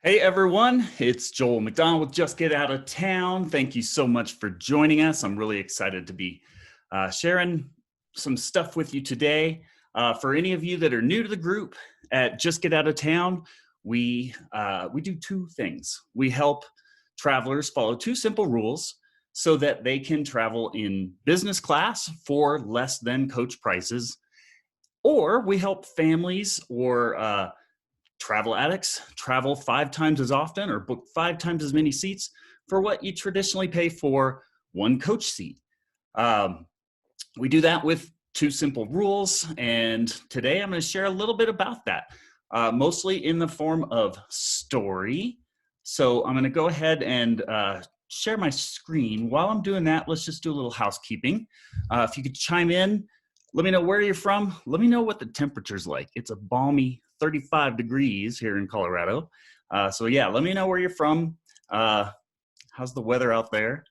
Hey everyone, it's Joel McDonald with Just Get Out of Town. Thank you so much for joining us. I'm really excited to be sharing some stuff with you today. For any of you that are new to the group at Just Get Out of Town, we do two things. We help travelers follow two simple rules so that they can travel in business class for less than coach prices, or we help families or travel addicts travel 5 times as often or book 5 times as many seats for what you traditionally pay for one coach seat. Um, we do that with two simple rules, and today I'm going to share a little bit about that, mostly in the form of story. So I'm going to go ahead and share my screen. While I'm doing that, let's just do a little housekeeping. If you could chime in, let me know where you're from. Let me know what the temperature's like. It's a balmy 35 degrees here in Colorado. So yeah, let me know where you're from. How's the weather out there?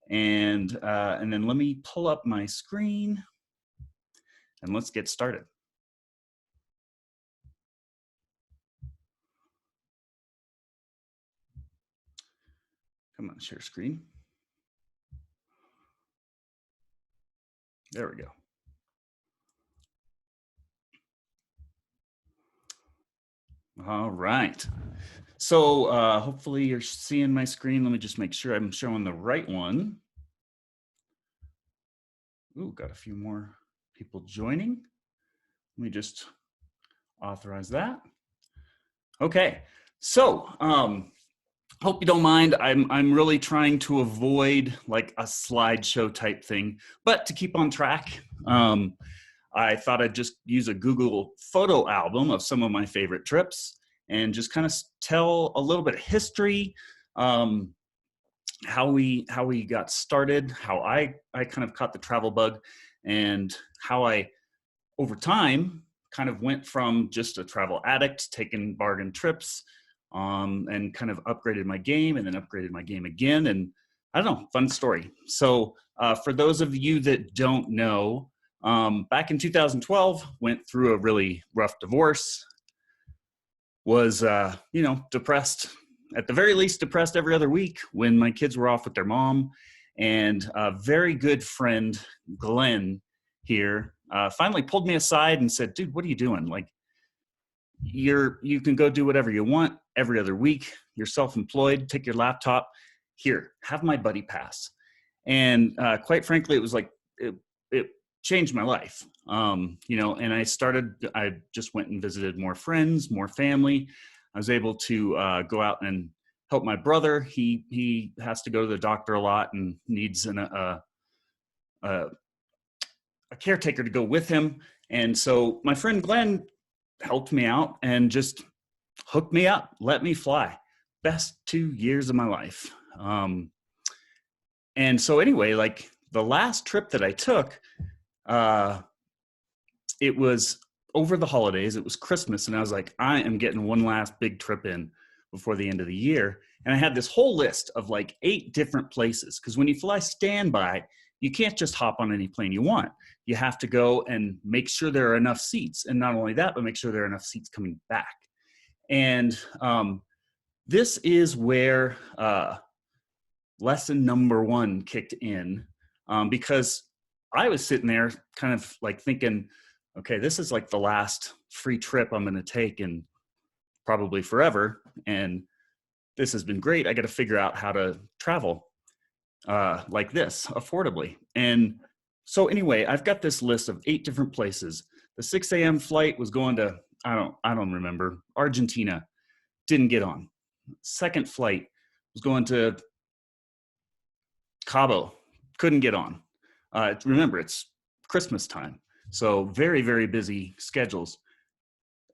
And then let me pull up my screen and let's get started. Come on, share screen. There we go. All right. So hopefully you're seeing my screen. Let me just make sure I'm showing the right one. Ooh, got a few more people joining. Let me just authorize that. Okay. So hope you don't mind. I'm really trying to avoid like a slideshow type thing, but to keep on track, I thought I'd just use a Google photo album of some of my favorite trips and just kind of tell a little bit of history, how we got started, how I kind of caught the travel bug, and how I, over time, kind of went from just a travel addict taking bargain trips, and kind of upgraded my game and then upgraded my game again. And I don't know, fun story. So for those of you that don't know, back in 2012, went through a really rough divorce, was, depressed, at the very least depressed every other week when my kids were off with their mom. And a very good friend, Glenn here, finally pulled me aside and said, dude, what are you doing? Like, you can go do whatever you want every other week. You're self-employed, take your laptop, here, have my buddy pass. And quite frankly, it was like, it changed my life. And I just went and visited more friends, more family. I was able to go out and help my brother. He has to go to the doctor a lot and needs a caretaker to go with him. And so my friend Glenn helped me out and just hooked me up, let me fly. Best 2 years of my life. And so anyway, like the last trip that I took, it was over the holidays. It was Christmas. And I was like, I am getting one last big trip in before the end of the year. And I had this whole list of like 8 different places. Because when you fly standby, you can't just hop on any plane you want. You have to go and make sure there are enough seats. And not only that, but make sure there are enough seats coming back. And this is where lesson number 1 kicked in, because I was sitting there kind of like thinking, okay, this is like the last free trip I'm going to take in probably forever. And this has been great. I got to figure out how to travel like this affordably. And so anyway, I've got this list of 8 different places. The 6 a.m. flight was going to, I don't remember, Argentina. Didn't get on. Second flight was going to Cabo. Couldn't get on. Remember, it's Christmas time. So very, very busy schedules.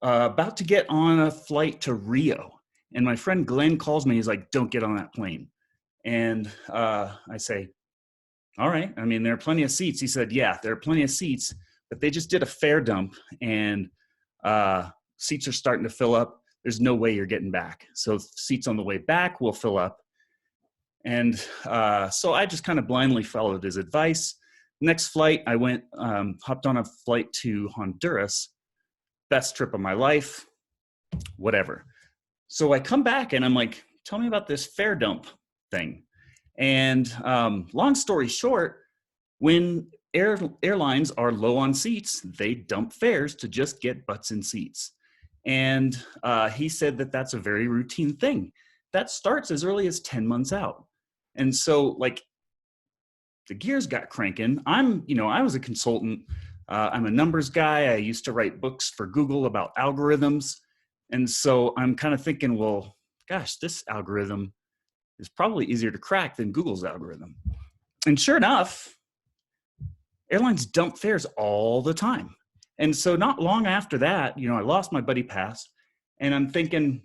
About to get on a flight to Rio. And my friend Glenn calls me. He's like, don't get on that plane. And I say, all right. I mean, there are plenty of seats. He said, yeah, there are plenty of seats, but they just did a fare dump and seats are starting to fill up. There's no way you're getting back. So seats on the way back will fill up. And so I just kind of blindly followed his advice. Next flight, I went, hopped on a flight to Honduras. Best trip of my life, whatever. So I come back and I'm like, tell me about this fare dump thing. And long story short, when airlines are low on seats, they dump fares to just get butts in seats. And he said that that's a very routine thing. That starts as early as 10 months out. And so, like, the gears got cranking. I was a consultant. I'm a numbers guy. I used to write books for Google about algorithms. And so I'm kind of thinking, well, gosh, this algorithm is probably easier to crack than Google's algorithm. And sure enough, airlines dump fares all the time. And so not long after that, I lost my buddy pass, and I'm thinking,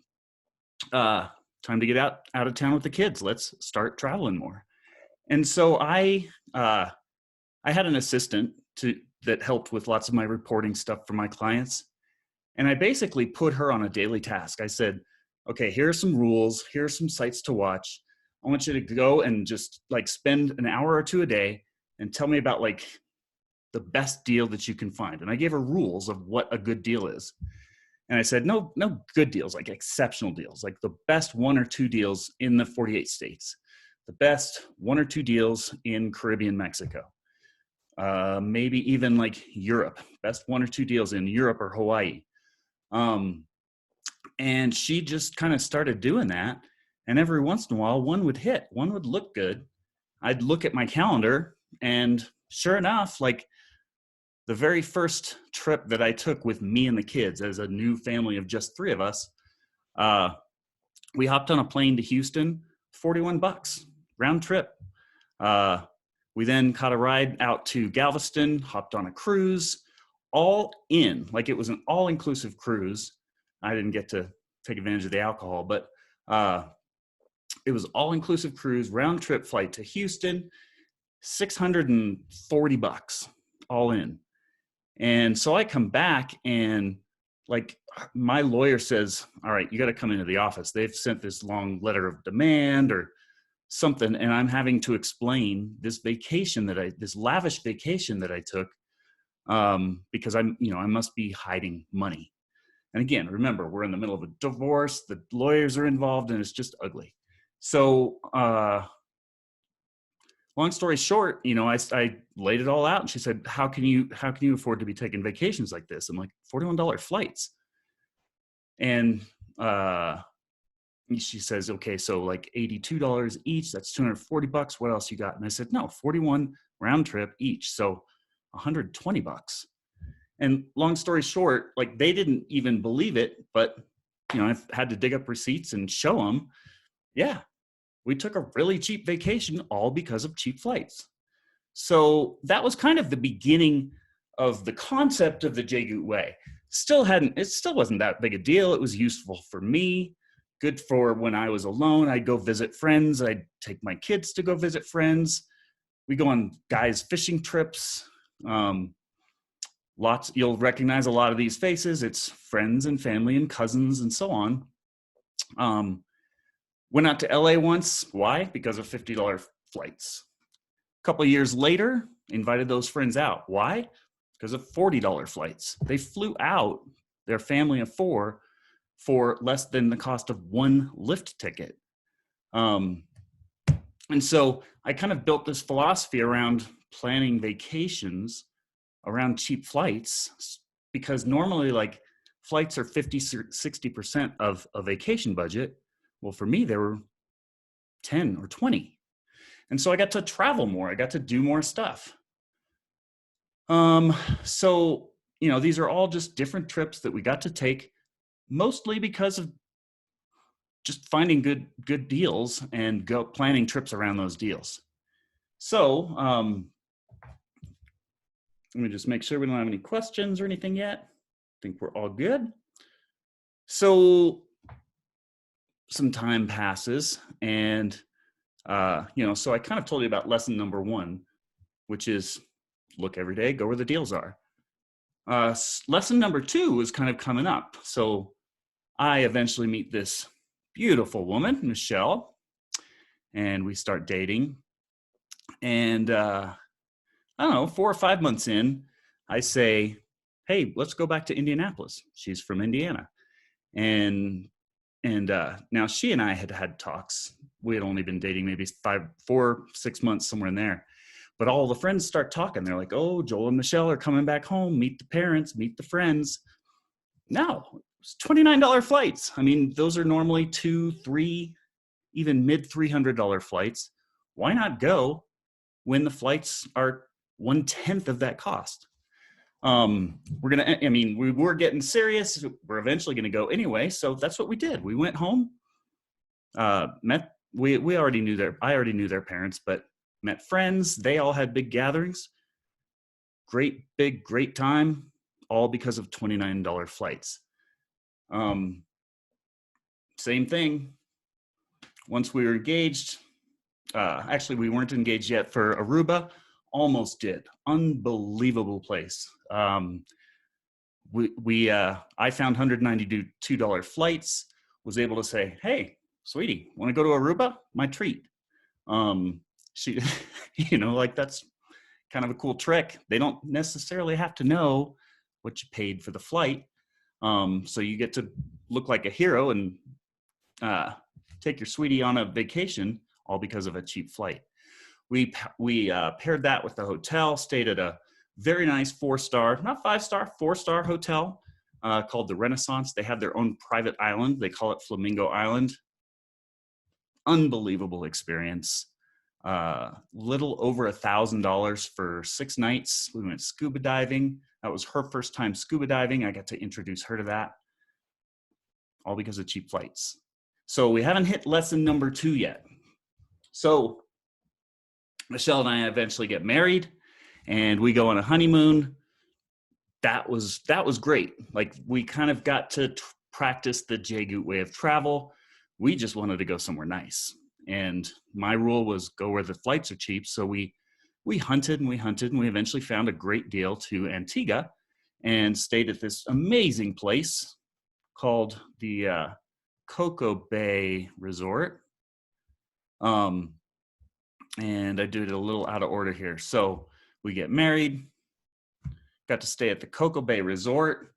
time to get out of town with the kids. Let's start traveling more. And so I had an assistant that helped with lots of my reporting stuff for my clients. And I basically put her on a daily task. I said, okay, here are some rules. Here are some sites to watch. I want you to go and just like spend an hour or two a day and tell me about like the best deal that you can find. And I gave her rules of what a good deal is. And I said, no good deals, like exceptional deals, like the best 1 or 2 deals in the 48 states, the best 1 or 2 deals in Caribbean, Mexico, maybe even like Europe, best 1 or 2 deals in Europe or Hawaii. And she just kind of started doing that. And every once in a while, one would hit, one would look good. I'd look at my calendar, and sure enough, like the very first trip that I took with me and the kids as a new family of just 3 of us, we hopped on a plane to Houston, $41 round trip. We then caught a ride out to Galveston, hopped on a cruise, all in, like it was an all-inclusive cruise. I didn't get to take advantage of the alcohol, but it was all-inclusive cruise, round trip flight to Houston, $640 all in. And so I come back, and like my lawyer says, all right, you got to come into the office. They've sent this long letter of demand or something. And I'm having to explain this this lavish vacation that I took, because I must be hiding money. And again, remember, we're in the middle of a divorce. The lawyers are involved, and it's just ugly. So, long story short, I laid it all out, and she said, how can you afford to be taking vacations like this? I'm like, $41 flights. And she says, okay, so like $82 each, that's $240. What else you got? And I said, no, 41 round trip each. So $120. And long story short, like they didn't even believe it, but I've had to dig up receipts and show them, yeah, we took a really cheap vacation all because of cheap flights. So that was kind of the beginning of the concept of the JGOOT way. It still wasn't that big a deal. It was useful for me, good for when I was alone. I'd go visit friends. I'd take my kids to go visit friends. We go on guys' fishing trips. You'll recognize a lot of these faces. It's friends and family and cousins and so on. Went out to LA once. Why? Because of $50 flights. A couple of years later, invited those friends out. Why? Because of $40 flights. They flew out, their family of 4, for less than the cost of 1 lift ticket. And so I kind of built this philosophy around planning vacations around cheap flights, because normally like flights are 50, 60% of a vacation budget. Well, for me, they were 10 or 20. And so I got to travel more. I got to do more stuff. So, these are all just different trips that we got to take, mostly because of just finding good deals and planning trips around those deals. So, let me just make sure we don't have any questions or anything yet. I think we're all good. So some time passes, and so I kind of told you about lesson number 1, which is look every day, go where the deals are. Lesson number 2 is kind of coming up. So I eventually meet this beautiful woman, Michelle, and we start dating. And I don't know, 4 or 5 months in, I say, hey, let's go back to Indianapolis. She's from Indiana. And And now she and I had had talks. We had only been dating maybe 4, 6 months, somewhere in there. But all the friends start talking. They're like, oh, Joel and Michelle are coming back home. Meet the parents, meet the friends. No, it's $29 flights. I mean, those are normally 2, 3, even mid $300 flights. Why not go when the flights are 1/10 of that cost? We were getting serious. We're eventually going to go anyway. So that's what we did. We went home, we already knew I already knew their parents, but met friends. They all had big gatherings. Great time, all because of $29 flights. Same thing. Once we were engaged, actually we weren't engaged yet for Aruba, almost did. Unbelievable place. I found $192 flights, was able to say, hey, sweetie, want to go to Aruba? My treat. She, that's kind of a cool trick. They don't necessarily have to know what you paid for the flight. So you get to look like a hero and take your sweetie on a vacation, all because of a cheap flight. We paired that with the hotel, stayed at a very nice 4-star, not 5-star, 4-star hotel called the Renaissance. They have their own private island. They call it Flamingo Island. Unbelievable experience. Little over $1,000 for 6 nights. We went scuba diving. That was her first time scuba diving. I got to introduce her to that, all because of cheap flights. So we haven't hit lesson number 2 yet. So Michelle and I eventually get married and we go on a honeymoon. That was great. Like, we kind of got to practice the JGOOT way of travel. We just wanted to go somewhere nice. And my rule was go where the flights are cheap. So we hunted and we eventually found a great deal to Antigua and stayed at this amazing place called the Cocoa Bay Resort. And I did it a little out of order here. So we get married, got to stay at the Cocoa Bay Resort.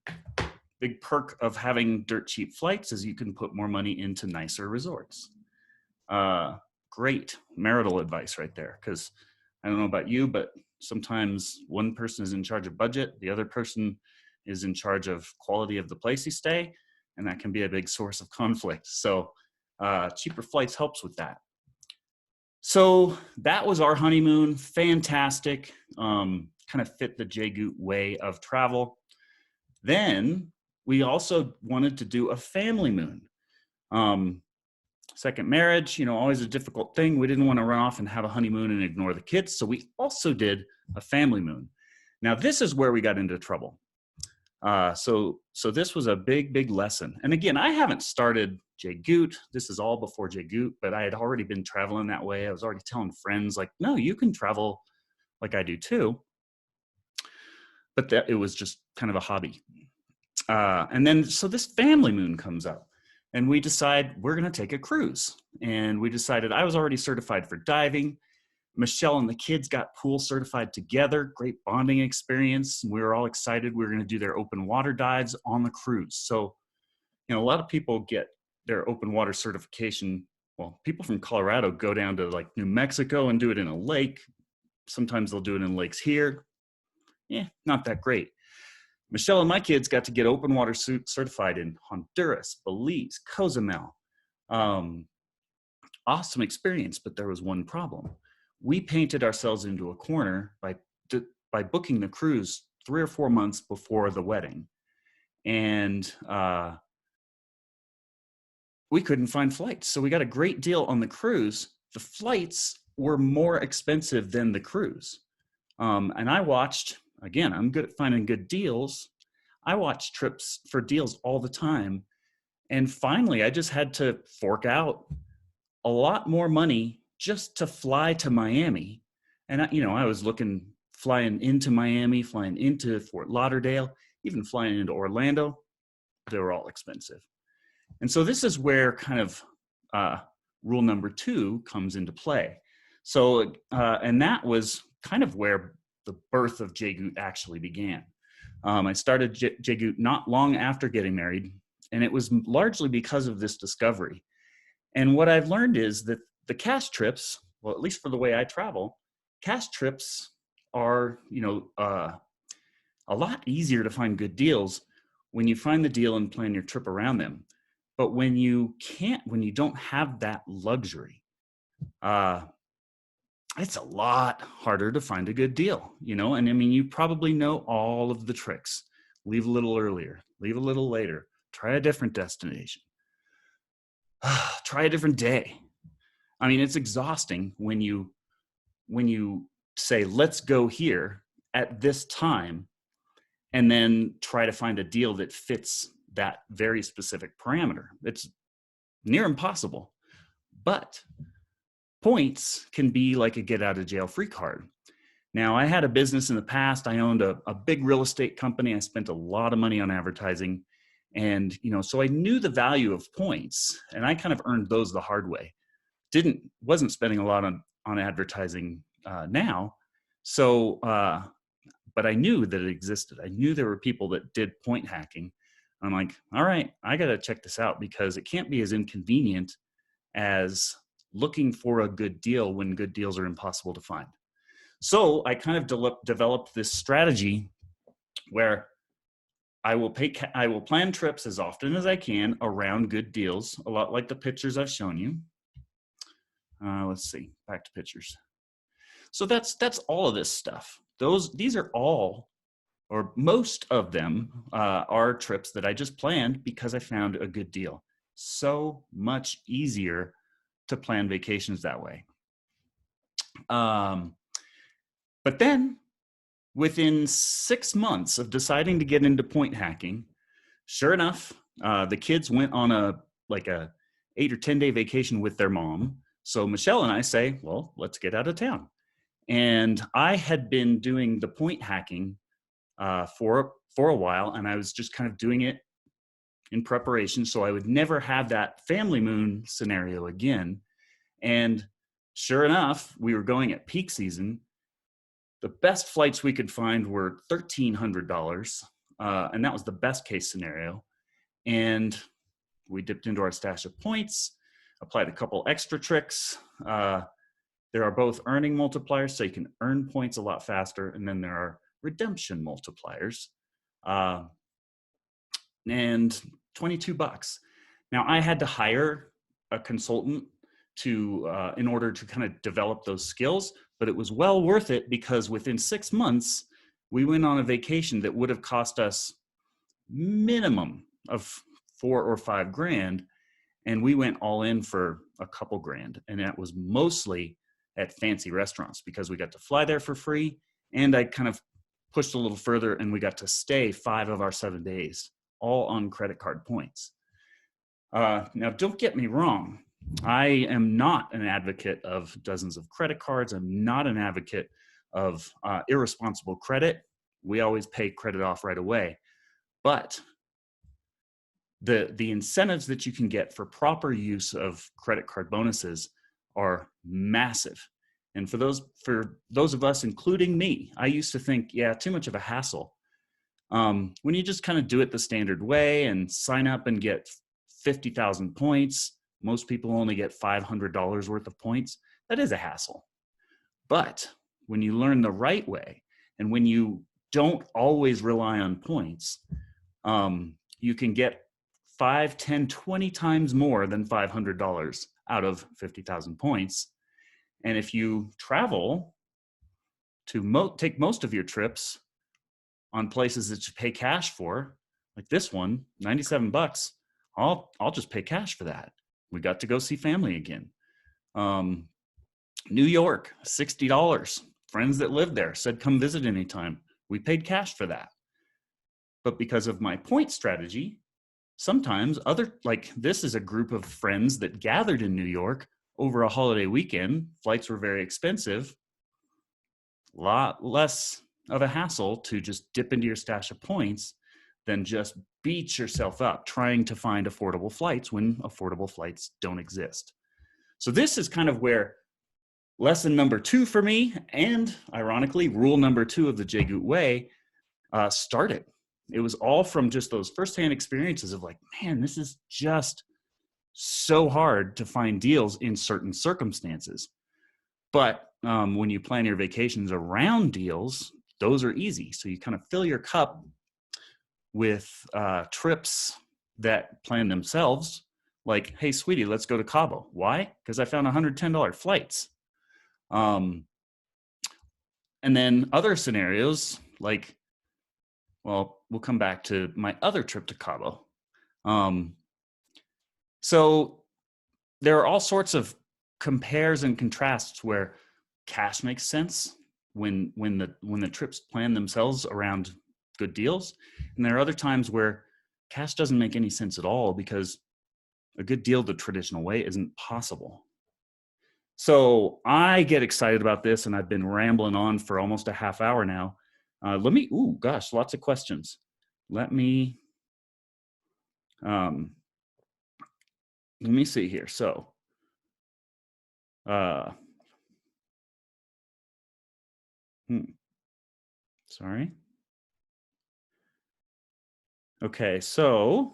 Big perk of having dirt cheap flights is you can put more money into nicer resorts. Great marital advice right there, because I don't know about you, but sometimes one person is in charge of budget, the other person is in charge of quality of the place you stay, and that can be a big source of conflict. So cheaper flights helps with that. So that was our honeymoon. Fantastic. Kind of fit the JGOOT way of travel. Then we also wanted to do a family moon. Second marriage, always a difficult thing. We didn't want to run off and have a honeymoon and ignore the kids. So we also did a family moon. Now, this is where we got into trouble. So this was a big lesson. And again, I haven't started JGOOT. This is all before JGOOT, but I had already been traveling that way. I was already telling friends like, no, you can travel like I do too. But it was just kind of a hobby. And then, so this family moon comes up and we decide we're going to take a cruise. And we decided, I was already certified for diving. Michelle and the kids got pool certified together. Great bonding experience. We were all excited. We were going to do their open water dives on the cruise. So, a lot of people get their open water certification. Well, people from Colorado go down to like New Mexico and do it in a lake. Sometimes they'll do it in lakes here. Not that great. Michelle and my kids got to get open water certified in Honduras, Belize, Cozumel. Awesome experience, but there was one problem. We painted ourselves into a corner by booking the cruise 3 or 4 months before the wedding. And we couldn't find flights. So we got a great deal on the cruise. The flights were more expensive than the cruise. And I watched, again, I'm good at finding good deals. I watch trips for deals all the time. And finally, I just had to fork out a lot more money just to fly to Miami. And I was flying into Miami, flying into Fort Lauderdale, even flying into Orlando. They were all expensive. And so this is where kind of rule number 2 comes into play. So, and that was kind of where the birth of JGOOT actually began. I started JGOOT not long after getting married. And it was largely because of this discovery. And what I've learned is that the cash trips, well, at least for the way I travel, cash trips are, a lot easier to find good deals when you find the deal and plan your trip around them. But when you don't have that luxury, it's a lot harder to find a good deal, and I mean, you probably know all of the tricks. Leave a little earlier, leave a little later, try a different destination, try a different day. I mean, it's exhausting when you say, let's go here at this time, and then try to find a deal that fits that very specific parameter. It's near impossible. But points can be like a get out of jail free card. Now, I had a business in the past. I owned a big real estate company. I spent a lot of money on advertising. And, so I knew the value of points, and I kind of earned those the hard way. Wasn't spending a lot on advertising now. So, but I knew that it existed. I knew there were people that did point hacking. I'm like, all right, I got to check this out, because it can't be as inconvenient as looking for a good deal when good deals are impossible to find. So I kind of developed this strategy where I will plan trips as often as I can around good deals, a lot like the pictures I've shown you. Let's see, back to pictures. So that's all of this stuff. These are all, or most of them, are trips that I just planned because I found a good deal. So much easier to plan vacations that way. But then within 6 months of deciding to get into point hacking, sure enough, the kids went on a 8 or 10 day vacation with their mom. So Michelle and I say, well, let's get out of town. And I had been doing the point hacking for a while, and I was just kind of doing it in preparation so I would never have that family moon scenario again. And sure enough, we were going at peak season. The best flights we could find were $1,300, and that was the best case scenario. And we dipped into our stash of points, applied a couple extra tricks. There are both earning multipliers, so you can earn points a lot faster, and then there are redemption multipliers, and $22. Now, I had to hire a consultant in order to kind of develop those skills, but it was well worth it, because within 6 months, we went on a vacation that would have cost us minimum of $4 or $5 grand, and we went all in for a couple grand, and that was mostly at fancy restaurants because we got to fly there for free, and I kind of pushed a little further, and we got to stay 5 of our 7 days, all on credit card points. Now, don't get me wrong. I am not an advocate of dozens of credit cards. I'm not an advocate of irresponsible credit. We always pay credit off right away. But the incentives that you can get for proper use of credit card bonuses are massive. And for those of us, including me, I used to think, yeah, too much of a hassle. When you just kind of do it the standard way and sign up and get 50,000 points, most people only get $500 worth of points. That is a hassle. But when you learn the right way, and when you don't always rely on points, you can get 5, 10, 20 times more than $500 out of 50,000 points. And if you travel to take most of your trips on places that you pay cash for, like this one, $97, I'll just pay cash for that. We got to go see family again. New York, $60. Friends that lived there said, come visit anytime. We paid cash for that. But because of my point strategy, sometimes this is a group of friends that gathered in New York over a holiday weekend. Flights were very expensive. A lot less of a hassle to just dip into your stash of points than just beat yourself up trying to find affordable flights when affordable flights don't exist. So this is kind of where lesson number 2 for me, and ironically, rule number 2 of the JGOOT way started. It was all from just those firsthand experiences of like, man, this is just so hard to find deals in certain circumstances. But when you plan your vacations around deals, those are easy. So you kind of fill your cup with trips that plan themselves. Like, hey, sweetie, let's go to Cabo. Why? Because I found $110 flights. And then other scenarios, like, well, we'll come back to my other trip to Cabo. So there are all sorts of compares and contrasts where cash makes sense when the trips plan themselves around good deals, and there are other times where cash doesn't make any sense at all because a good deal the traditional way isn't possible. So I get excited about this, and I've been rambling on for almost a half hour now. Lots of questions. Let me see here. So, sorry. Okay, so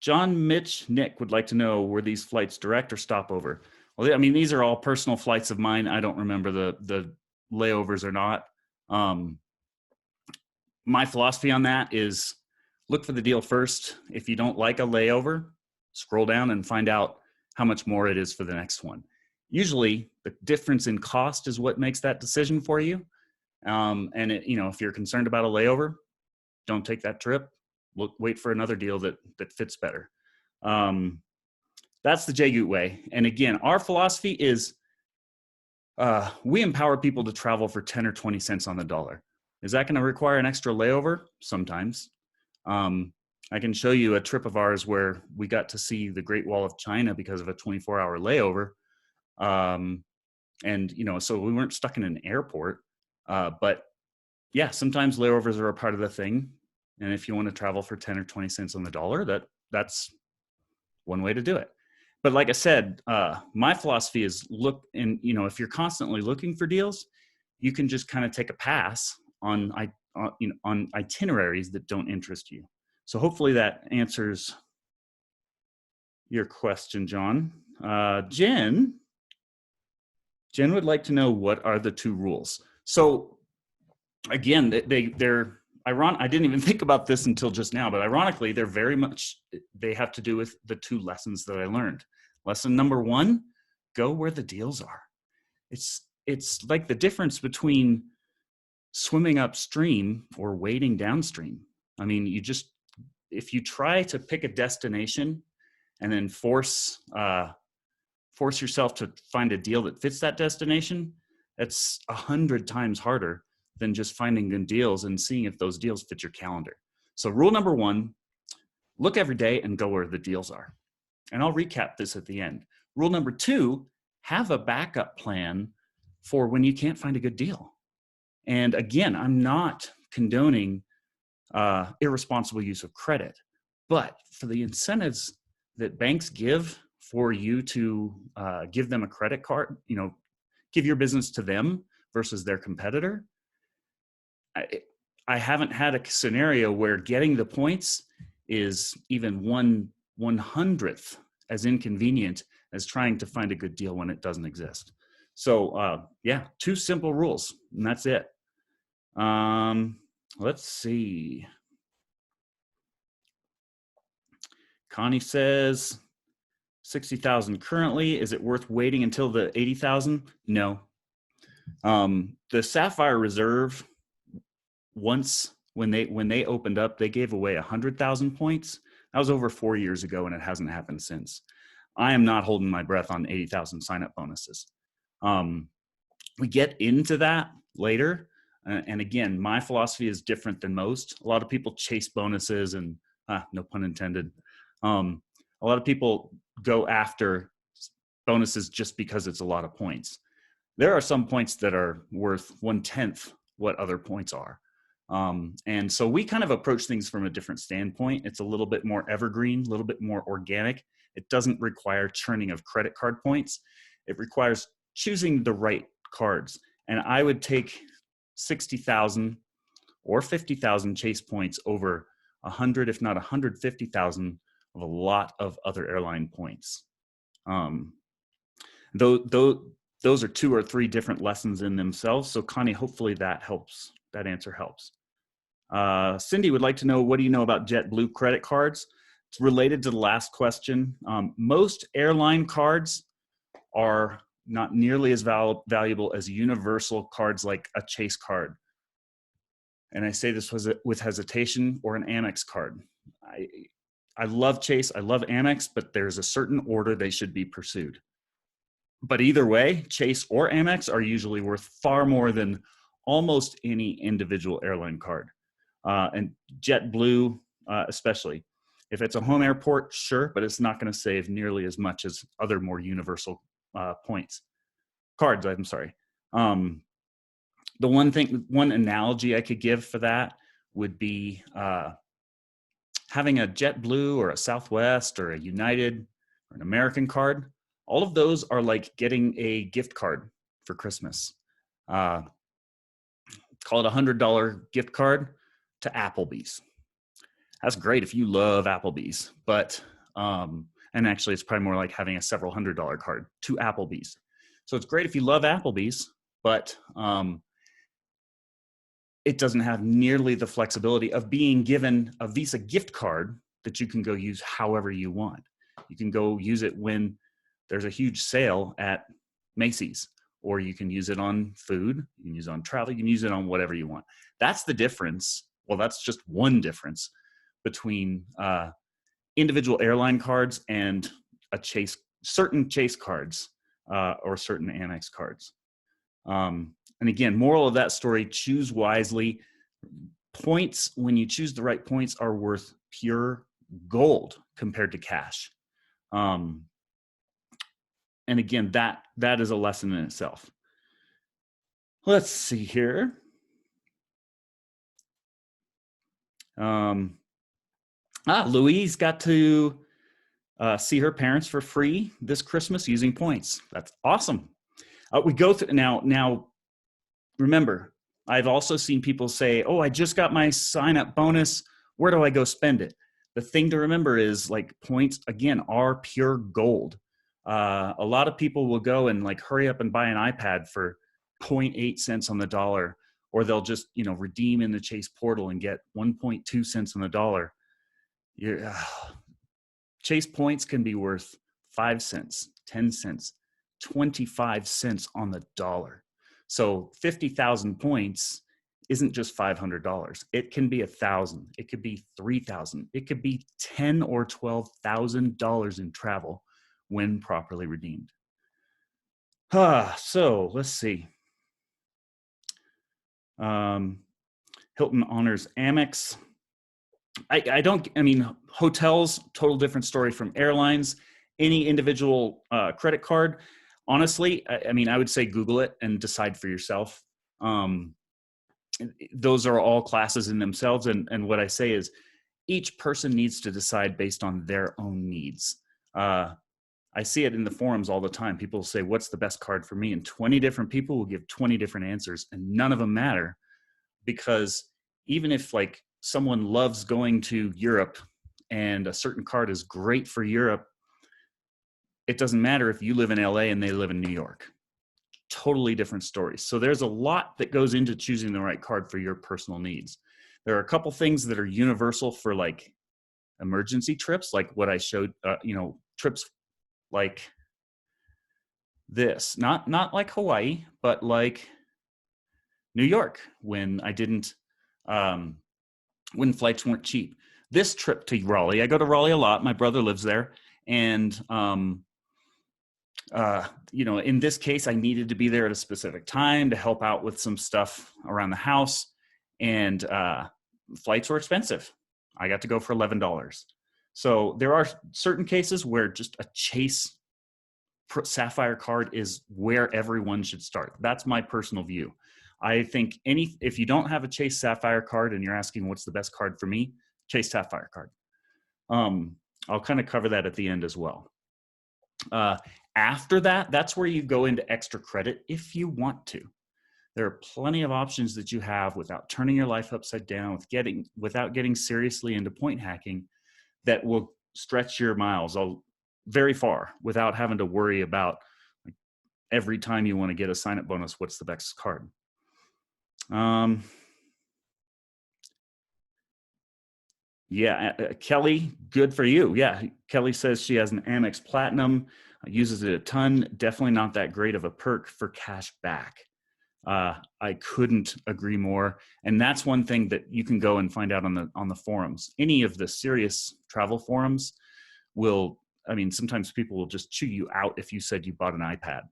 John, Mitch, Nick would like to know, were these flights direct or stopover? Well, I mean, these are all personal flights of mine. I don't remember the layovers or not. My philosophy on that is look for the deal first. If you don't like a layover, scroll down and find out how much more it is for the next one. Usually the difference in cost is what makes that decision for you. And if you're concerned about a layover, don't take that trip. Wait for another deal that fits better. That's the JGOOT way. And again, our philosophy is we empower people to travel for 10 or 20 cents on the dollar. Is that going to require an extra layover? Sometimes. I can show you a trip of ours where we got to see the Great Wall of China because of a 24-hour layover. So we weren't stuck in an airport. But yeah, sometimes layovers are a part of the thing. And if you want to travel for 10 or 20 cents on the dollar, that's one way to do it. But like I said, my philosophy is if you're constantly looking for deals, you can just kind of take a pass on itineraries that don't interest you. So hopefully that answers your question, John. Jen would like to know, what are the two rules? So again, they're ironic. I didn't even think about this until just now, but ironically, they have to do with the two lessons that I learned. Lesson number one, go where the deals are. It's like the difference between swimming upstream or wading downstream. I mean, if you try to pick a destination and then force yourself to find a deal that fits that destination, that's 100 times harder than just finding good deals and seeing if those deals fit your calendar. So rule number one, look every day and go where the deals are. And I'll recap this at the end. Rule number two, have a backup plan for when you can't find a good deal. And again, I'm not condoning irresponsible use of credit, but for the incentives that banks give for you to give them a credit card, give your business to them versus their competitor, I haven't had a scenario where getting the points is even 1/100th as inconvenient as trying to find a good deal when it doesn't exist. So two simple rules, and that's it. Let's see. Connie says 60,000 currently. Is it worth waiting until the 80,000? No. The Sapphire Reserve, once when they opened up, they gave away 100,000 points. That was over 4 years ago, and it hasn't happened since. I am not holding my breath on 80,000 sign-up bonuses. We get into that later. And again, my philosophy is different than most. A lot of people chase bonuses and no pun intended. A lot of people go after bonuses just because it's a lot of points. There are some points that are worth 1/10 what other points are. And so we kind of approach things from a different standpoint. It's a little bit more evergreen, a little bit more organic. It doesn't require churning of credit card points. It requires choosing the right cards. And I would take 60,000 or 50,000 Chase points over 100, if not 150,000 of a lot of other airline points. Those are 2 or 3 different lessons in themselves. So Connie, hopefully that helps. That answer helps. Cindy would like to know, what do you know about JetBlue credit cards? It's related to the last question. Most airline cards are not nearly as valuable as universal cards like a Chase card. And I say this with hesitation, or an Amex card. I love Chase, I love Amex, but there's a certain order they should be pursued. But either way, Chase or Amex are usually worth far more than almost any individual airline card. And JetBlue, especially. If it's a home airport, sure, but it's not going to save nearly as much as other more universal cards, I'm sorry. The one analogy I could give for that would be having a JetBlue or a Southwest or a United or an American card. All of those are like getting a gift card for Christmas. Call it a $100 gift card to Applebee's. That's great if you love Applebee's, but and actually it's probably more like having a several $100 card to Applebee's. So it's great if you love Applebee's, but it doesn't have nearly the flexibility of being given a Visa gift card that you can go use however you want. You can go use it when there's a huge sale at Macy's, or you can use it on food, you can use it on travel, you can use it on whatever you want. That's the difference. Well, that's just one difference between individual airline cards and certain Chase cards or certain Amex cards. And again, moral of that story, choose wisely. Points, when you choose the right points, are worth pure gold compared to cash. And again, that is a lesson in itself. Let's see here. Louise got to see her parents for free this Christmas using points. That's awesome. We go through now. Remember, I've also seen people say, "Oh, I just got my sign-up bonus. Where do I go spend it?" The thing to remember is, like, points again are pure gold. A lot of people will go and like hurry up and buy an iPad for 0.8 cents on the dollar, or they'll just redeem in the Chase portal and get 1.2 cents on the dollar. Chase points can be worth 5 cents, 10 cents, 25 cents on the dollar. So 50,000 points isn't just $500. It can be 1,000. It could be 3,000. It could be $10,000 or $12,000 in travel when properly redeemed. So let's see. Hilton honors Amex. I mean, hotels, total different story from airlines. Any individual credit card, honestly, I mean, I would say Google it and decide for yourself. Those are all classes in themselves. And what I say is each person needs to decide based on their own needs. I see it in the forums all the time. People say, what's the best card for me? And 20 different people will give 20 different answers, and none of them matter, because even if like someone loves going to Europe and a certain card is great for Europe, it doesn't matter if you live in LA and they live in New York. Totally different stories. So there's a lot that goes into choosing the right card for your personal needs. There are a couple things that are universal for like emergency trips, like what I showed, trips like this, not like Hawaii, but like New York, when I didn't, when flights weren't cheap. This trip to Raleigh, I go to Raleigh a lot. My brother lives there. And, in this case, I needed to be there at a specific time to help out with some stuff around the house. And flights were expensive. I got to go for $11. So there are certain cases where just a Chase Sapphire card is where everyone should start. That's my personal view. I think if you don't have a Chase Sapphire card and you're asking what's the best card for me, Chase Sapphire card. I'll kind of cover that at the end as well. After that, that's where you go into extra credit if you want to. There are plenty of options that you have without turning your life upside down, without getting seriously into point hacking, that will stretch your miles very far without having to worry about, like, every time you want to get a sign-up bonus, what's the best card. Yeah, Kelly, good for you. Yeah, Kelly says she has an Amex Platinum, uses it a ton. Definitely not that great of a perk for cash back. I couldn't agree more. And that's one thing that you can go and find out on the forums. Any of the serious travel forums will, I mean, sometimes people will just chew you out if you said you bought an iPad.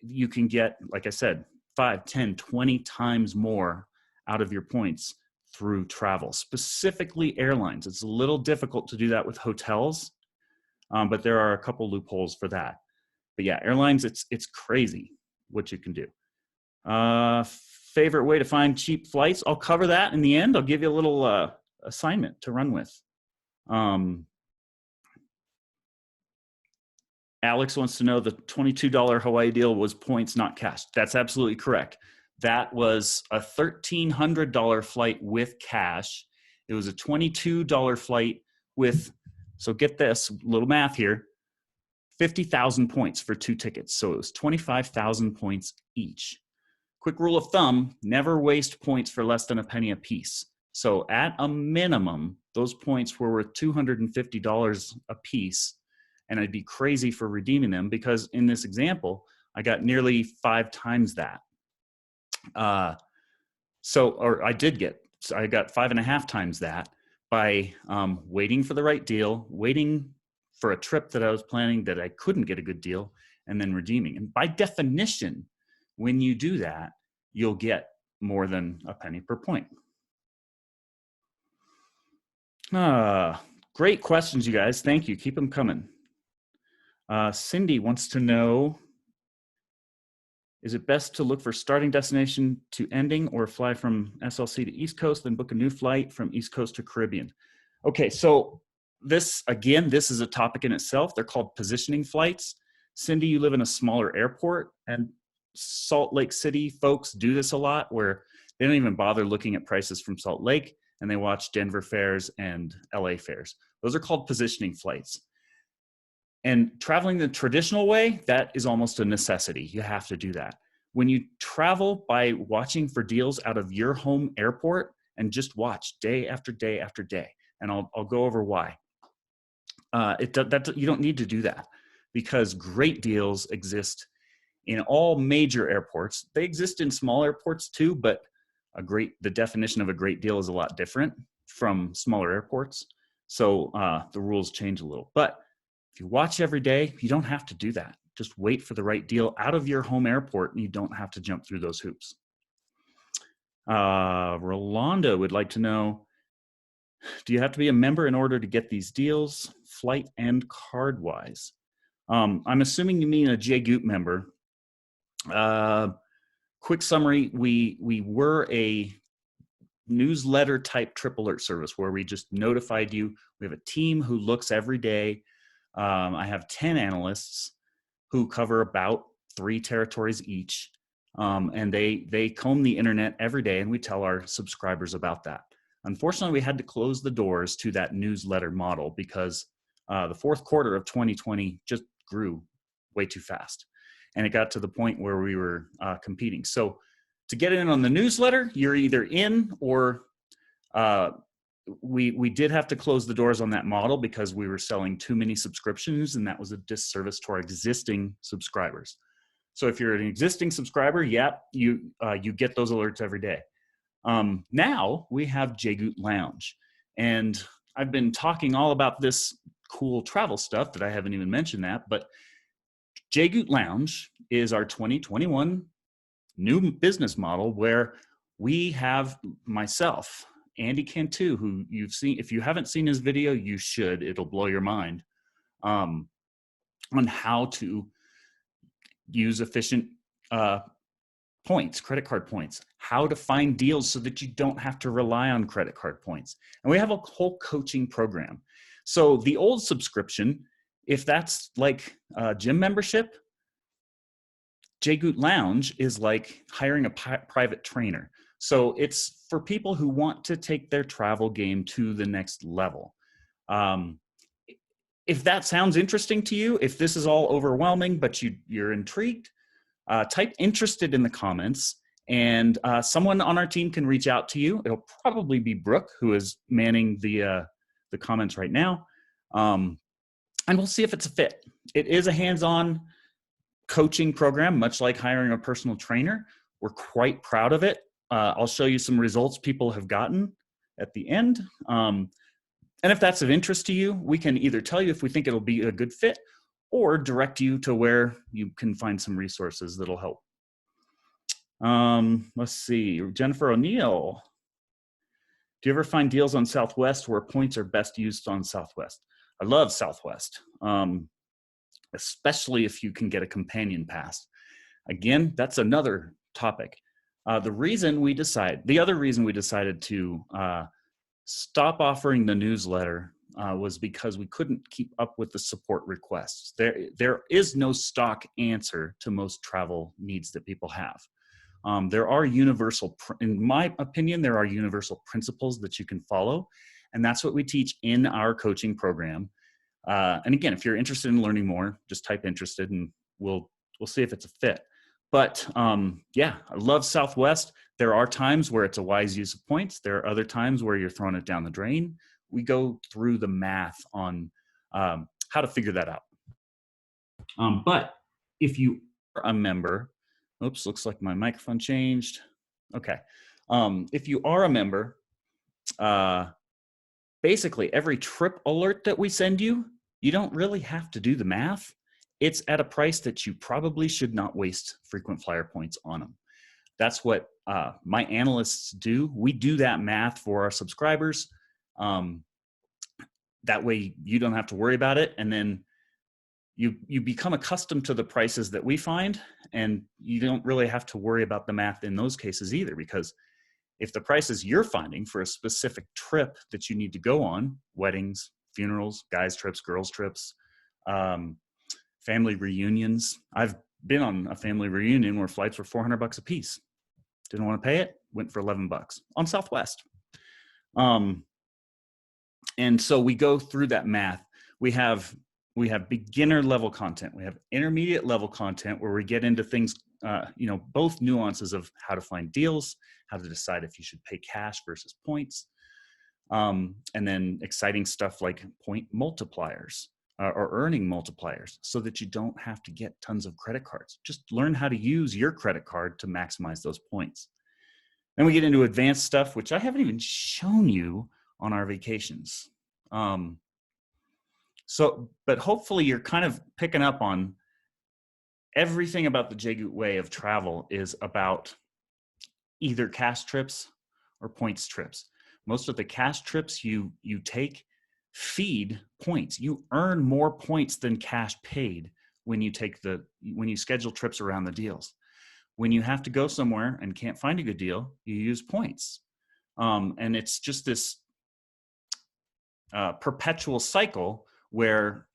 You can get, like I said, 5, 10, 20 times more out of your points through travel, specifically airlines. It's a little difficult to do that with hotels, but there are a couple loopholes for that. But yeah, airlines, it's crazy what you can do. Favorite way to find cheap flights? I'll cover that in the end. I'll give you a little assignment to run with. Alex wants to know the $22 Hawaii deal was points, not cash. That's absolutely correct. That was a $1,300 flight with cash. It was a $22 flight with, so get this, little math here, 50,000 points for 2 tickets. So it was 25,000 points each. Quick rule of thumb, never waste points for less than a penny a piece. So at a minimum, those points were worth $250 a piece. And I'd be crazy for redeeming them because in this example, I got nearly 5 times that. I got 5.5 times that by waiting for the right deal, waiting for a trip that I was planning that I couldn't get a good deal, and then redeeming. And by definition, when you do that, you'll get more than a penny per point. Great questions, you guys. Thank you. Keep them coming. Cindy wants to know, is it best to look for starting destination to ending or fly from SLC to East Coast, then book a new flight from East Coast to Caribbean? Okay, so this is a topic in itself. They're called positioning flights. Cindy, you live in a smaller airport, and Salt Lake City folks do this a lot where they don't even bother looking at prices from Salt Lake, and they watch Denver fares and LA fares. Those are called positioning flights. And traveling the traditional way, that is almost a necessity. You have to do that. When you travel by watching for deals out of your home airport and just watch day after day after day, and I'll go over why. You don't need to do that because great deals exist in all major airports. They exist in small airports too, but the definition of a great deal is a lot different from smaller airports. So the rules change a little. But if you watch every day, you don't have to do that. Just wait for the right deal out of your home airport, and you don't have to jump through those hoops. Rolando would like to know, do you have to be a member in order to get these deals, flight and card-wise? I'm assuming you mean a JGOOT member. Quick summary, we were a newsletter type trip alert service where we just notified you. We have a team who looks every day. I have 10 analysts who cover about 3 territories each. And they comb the internet every day, and we tell our subscribers about that. Unfortunately, we had to close the doors to that newsletter model because the fourth quarter of 2020 just grew way too fast. And it got to the point where we were competing. So to get in on the newsletter, you're either in or we did have to close the doors on that model because we were selling too many subscriptions, and that was a disservice to our existing subscribers. So if you're an existing subscriber, you get those alerts every day. Now we have JGOOT Lounge, and I've been talking all about this cool travel stuff that I haven't even mentioned that, but JGOOT Lounge is our 2021 new business model where we have myself, Andy Cantu, who you've seen. If you haven't seen his video, you should. It'll blow your mind on how to use efficient points, credit card points, how to find deals so that you don't have to rely on credit card points. And we have a whole coaching program. So the old subscription, if that's like a gym membership, JGOOT Lounge is like hiring a private trainer. So it's for people who want to take their travel game to the next level. If that sounds interesting to you, if this is all overwhelming, but you're intrigued, type interested in the comments, and someone on our team can reach out to you. It'll probably be Brooke, who is manning the comments right now. And we'll see if it's a fit. It is a hands-on coaching program, much like hiring a personal trainer. We're quite proud of it. I'll show you some results people have gotten at the end. And if that's of interest to you, we can either tell you if we think it'll be a good fit or direct you to where you can find some resources that'll help. Let's see, Jennifer O'Neill. Do you ever find deals on Southwest where points are best used on Southwest? I love Southwest, especially if you can get a companion pass. Again, that's another topic. The other reason we decided to stop offering the newsletter was because we couldn't keep up with the support requests. There is no stock answer to most travel needs that people have. There are in my opinion, there are universal principles that you can follow, and that's what we teach in our coaching program. And again, if you're interested in learning more, just type interested and we'll see if it's a fit. But yeah, I love Southwest. There are times where it's a wise use of points. There are other times where you're throwing it down the drain. We go through the math on how to figure that out. But if you are a member, oops, looks like my microphone changed. Okay. If you are a member, basically every trip alert that we send you, you don't really have to do the math. It's at a price that you probably should not waste frequent flyer points on them. That's what my analysts do. We do that math for our subscribers. That way you don't have to worry about it. And then you become accustomed to the prices that we find, and you don't really have to worry about the math in those cases either, because if the prices you're finding for a specific trip that you need to go on, weddings, funerals, guys trips, girls trips, family reunions. I've been on a family reunion where flights were $400 a piece. Didn't want to pay it, went for $11 on Southwest. And so we go through that math. We have beginner level content. We have intermediate level content where we get into things, both nuances of how to find deals, how to decide if you should pay cash versus points. And then exciting stuff like point multipliers or earning multipliers, so that you don't have to get tons of credit cards. Just learn how to use your credit card to maximize those points. Then we get into advanced stuff, which I haven't even shown you on our vacations. But hopefully you're kind of picking up on everything about the JGOOT way of travel is about either cash trips or points trips. Most of the cash trips you take feed points. You earn more points than cash paid when you schedule trips around the deals. When you have to go somewhere and can't find a good deal, you use points. And it's just this perpetual cycle where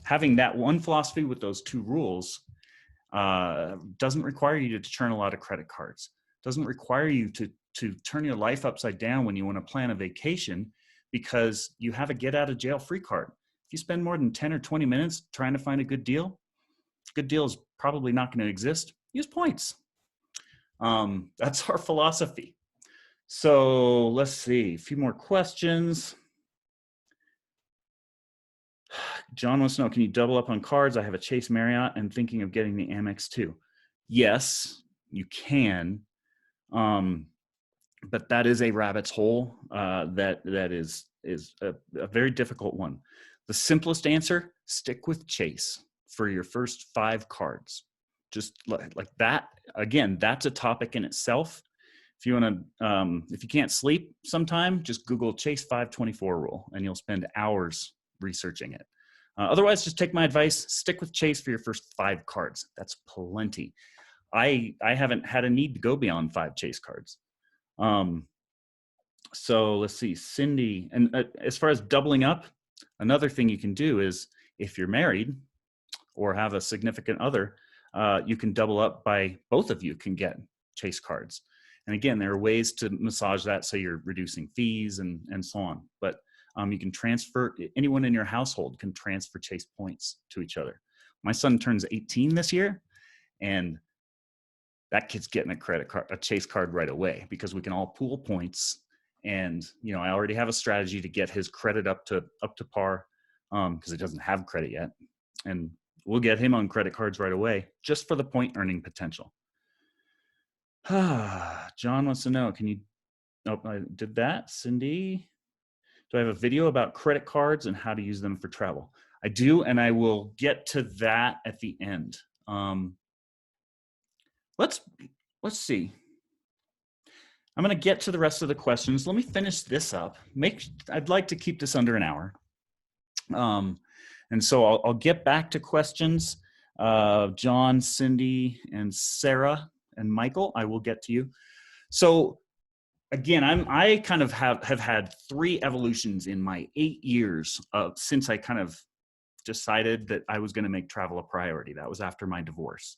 having that one philosophy with those two rules doesn't require you to churn a lot of credit cards. Doesn't require you to turn your life upside down when you want to plan a vacation, because you have a get out of jail free card. If you spend more than 10 or 20 minutes trying to find a good deal is probably not going to exist. Use points. That's our philosophy. So let's see, a few more questions. John wants to know, can you double up on cards? I have a Chase Marriott and thinking of getting the Amex too. Yes, you can. But that is a rabbit's hole. That is a very difficult one. The simplest answer, stick with Chase for your first 5 cards. Just like that. Again, that's a topic in itself. If you want to, if you can't sleep sometime, just Google Chase 524 rule and you'll spend hours researching it. Otherwise, just take my advice, stick with Chase for your first 5 cards. That's plenty. I haven't had a need to go beyond 5 Chase cards. So let's see, Cindy, and as far as doubling up, another thing you can do is if you're married or have a significant other, you can double up by both of you can get Chase cards. And again, there are ways to massage that so you're reducing fees and so on. But you can transfer, anyone in your household can transfer Chase points to each other. My son turns 18 this year, and that kid's getting a Chase card right away because we can all pool points. And I already have a strategy to get his credit up to par because it doesn't have credit yet, and we'll get him on credit cards right away just for the point earning potential. John wants to know, can you? Oh, I did that. Cindy, do I have a video about credit cards and how to use them for travel? I do, and I will get to that at the end. Let's see. I'm going to get to the rest of the questions. Let me finish this up. I'd like to keep this under an hour. And so I'll get back to questions. John, Cindy, and Sarah, and Michael, I will get to you. So again, I kind of have had 3 evolutions in my 8 years since I kind of decided that I was going to make travel a priority. That was after my divorce.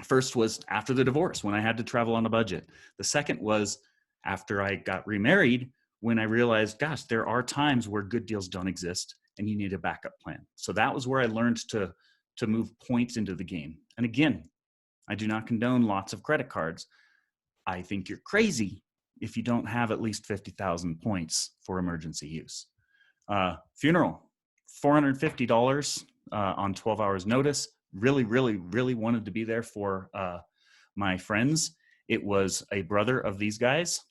First was after the divorce when I had to travel on a budget. The second was after I got remarried when I realized, gosh, there are times where good deals don't exist and you need a backup plan. So that was where I learned to move points into the game. And again, I do not condone lots of credit cards. I think you're crazy if you don't have at least 50,000 points for emergency use. Funeral, $450 on 12 hours notice. Really, really, really wanted to be there for my friends. It was a brother of these guys.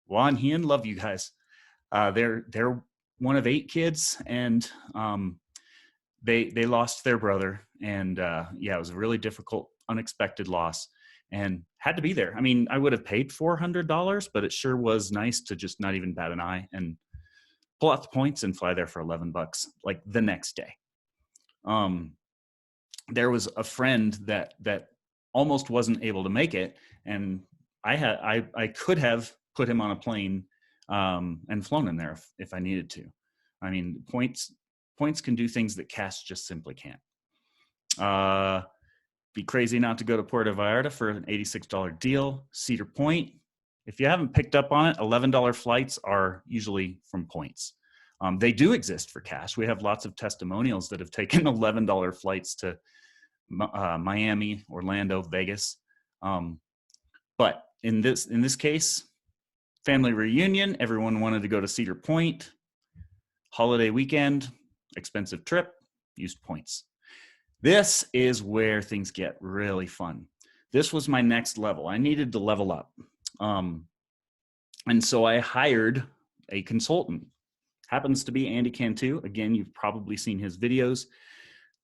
Juan, Hien, love you guys. They're one of 8 kids, and they lost their brother, and yeah, it was a really difficult, unexpected loss, and had to be there. I mean, I would have paid $400, but it sure was nice to just not even bat an eye and pull out the points and fly there for $11, like the next day. There was a friend that almost wasn't able to make it, and I could have put him on a plane and flown him there if I needed to. I mean, points can do things that cash just simply can't. Be crazy not to go to Puerto Vallarta for an $86 deal. Cedar Point, if you haven't picked up on it, $11 flights are usually from points. They do exist for cash. We have lots of testimonials that have taken $11 flights to Miami, Orlando, Vegas. But in this case, family reunion, everyone wanted to go to Cedar Point. Holiday weekend, expensive trip, used points. This is where things get really fun. This was my next level. I needed to level up. And so I hired a consultant. Happens to be Andy Cantu. Again, you've probably seen his videos.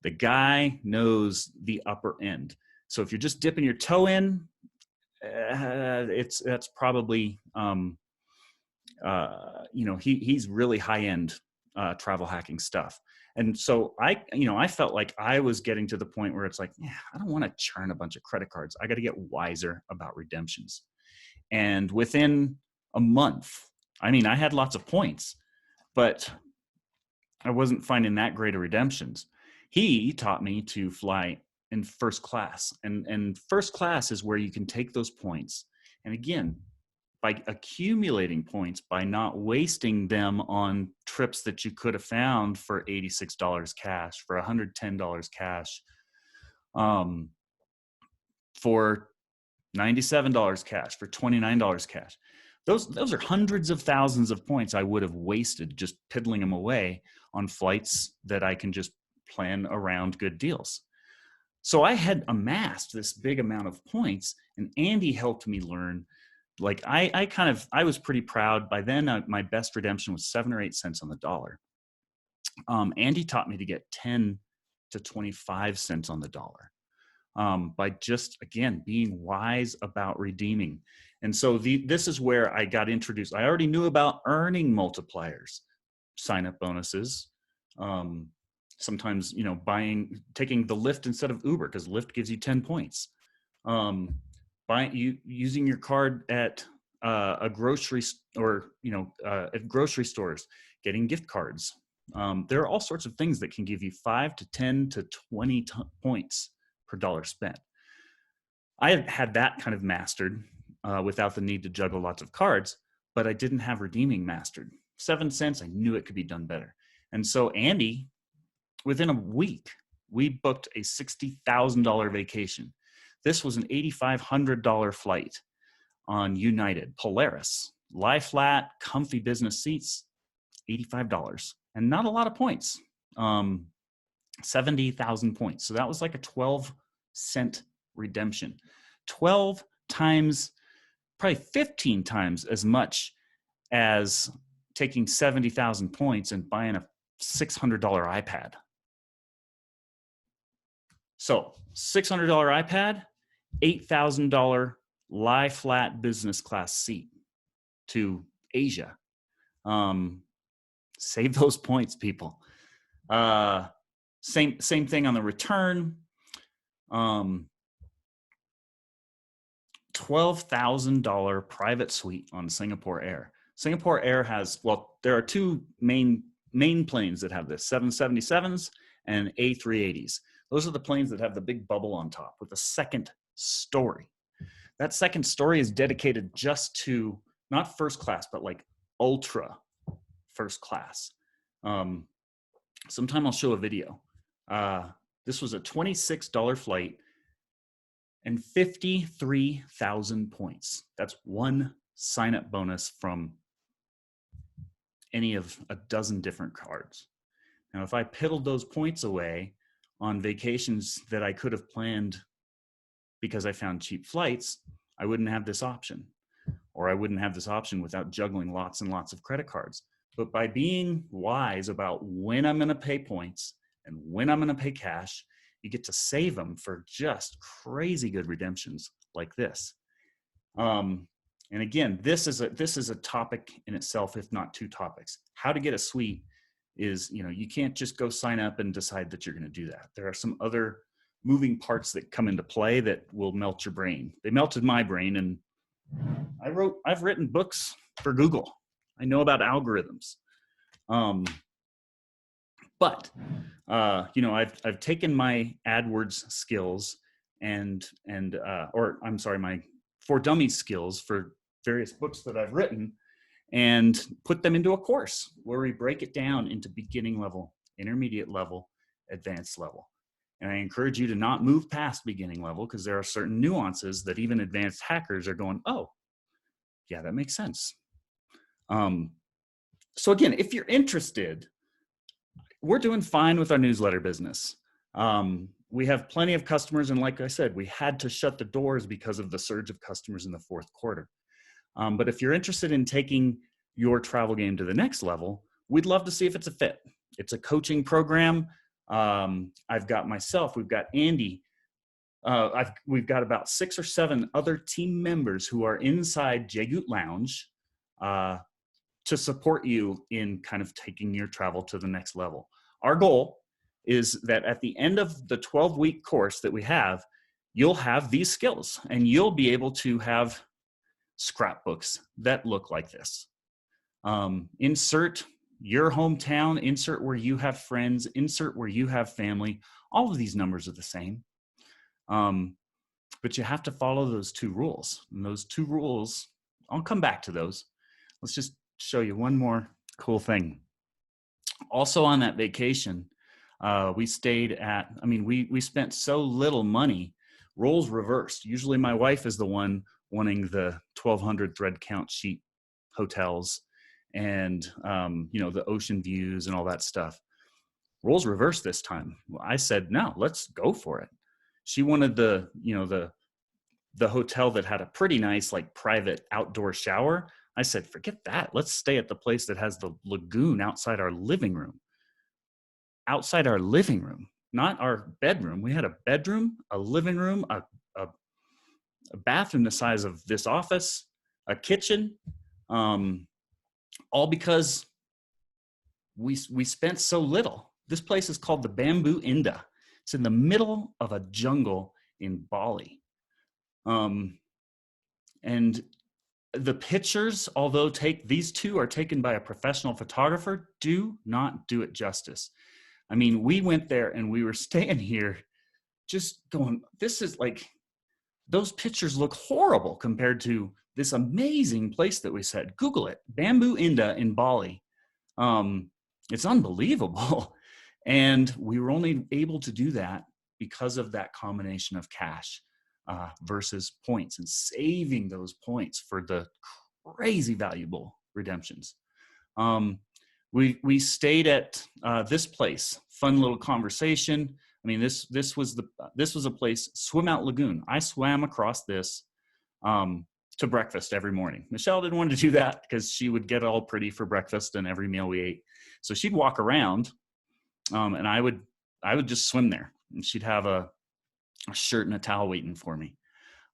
The guy knows the upper end. So if you're just dipping your toe in, that's probably, he's really high-end travel hacking stuff. And so I felt like I was getting to the point where it's like, yeah, I don't want to churn a bunch of credit cards. I got to get wiser about redemptions. And within a month, I mean, I had lots of points, but I wasn't finding that great of redemptions. He taught me to fly in first class, and first class is where you can take those points. And again, by accumulating points, by not wasting them on trips that you could have found for $86 cash, for $110 cash, for $97 cash, for $29 cash. Those are hundreds of thousands of points I would have wasted just piddling them away on flights that I can just plan around good deals. So I had amassed this big amount of points, and Andy helped me learn. Like I was pretty proud. By then, my best redemption was 7 or 8 cents on the dollar. Andy taught me to get 10 to 25 cents on the dollar by just, again, being wise about redeeming. And so this is where I got introduced. I already knew about earning multipliers, sign-up bonuses, sometimes, taking the Lyft instead of Uber because Lyft gives you 10 points. Using your card at a grocery or at grocery stores, getting gift cards There are all sorts of things that can give you 5 to 10 to 20 points per dollar spent. I had that kind of mastered without the need to juggle lots of cards, but I didn't have redeeming mastered. 7 cents, I knew it could be done better. And so Andy, within a week, we booked a $60,000 vacation. This was an $8,500 flight on United, Polaris, lie flat, comfy business seats, $85, and not a lot of points, 70,000 points. So that was like a 12-cent redemption, 12 times, probably 15 times as much as taking 70,000 points and buying a $600 iPad. So $600 iPad, $8,000 lie flat business class seat to Asia. Save those points, people. Same thing on the return. $12,000 private suite on Singapore Air. Singapore Air has, well, there are two main planes that have this, 777s and A380s. Those are the planes that have the big bubble on top with a second story. That second story is dedicated just to not first class, but like ultra first class. Sometime I'll show a video. This was a $26 flight and 53,000 points. That's one sign-up bonus from any of a dozen different cards. Now, if I piddled those points away on vacations that I could have planned because I found cheap flights, I wouldn't have this option. Or I wouldn't have this option without juggling lots and lots of credit cards. But by being wise about when I'm going to pay points and when I'm going to pay cash, you get to save them for just crazy good redemptions like this. And again, this is a topic in itself, if not two topics. How to get a suite is, you can't just go sign up and decide that you're going to do that. There are some other moving parts that come into play that will melt your brain. They melted my brain, and I've written books for Google. I know about algorithms. But I've taken my AdWords skills my For Dummies skills for various books that I've written and put them into a course where we break it down into beginning level, intermediate level, advanced level. And I encourage you to not move past beginning level because there are certain nuances that even advanced hackers are going, oh, yeah, that makes sense. So again, if you're interested, we're doing fine with our newsletter business. We have plenty of customers. And like I said, we had to shut the doors because of the surge of customers in the fourth quarter. But if you're interested in taking your travel game to the next level, we'd love to see if it's a fit. It's a coaching program. I've got myself, we've got Andy. We've got about 6 or 7 other team members who are inside OfJGOOT Lounge to support you in kind of taking your travel to the next level. Our goal is that at the end of the 12-week course that we have, you'll have these skills and you'll be able to have scrapbooks that look like this. Insert your hometown, insert where you have friends, insert where you have family. All of these numbers are the same. But you have to follow those 2 rules. And those 2 rules, I'll come back to those. Let's just show you one more cool thing. Also on that vacation, we stayed at, we spent so little money, roles reversed. Usually my wife is the one wanting the 1,200 thread count sheet hotels and, the ocean views and all that stuff. Roles reversed this time. I said, no, let's go for it. She wanted the hotel that had a pretty nice, like private outdoor shower. I said, forget that. Let's stay at the place that has the lagoon outside our living room. Outside our living room, not our bedroom. We had a bedroom, a living room, a bathroom the size of this office, a kitchen, all because we spent so little. This place is called the Bamboo Indah. It's in the middle of a jungle in Bali. And the pictures, although these two are taken by a professional photographer, do not do it justice. I mean, we went there and we were staying here just going, this is like, those pictures look horrible compared to this amazing place that we said. Google it, Bamboo Indah in Bali. It's unbelievable. And we were only able to do that because of that combination of cash versus points, and saving those points for the crazy valuable redemptions. We stayed at this place. Fun little conversation. I mean, this was a place, Swim Out Lagoon. I swam across this to breakfast every morning. Michelle didn't want to do that because she would get all pretty for breakfast and every meal we ate. So she'd walk around, and I would just swim there, and she'd have a shirt and a towel waiting for me.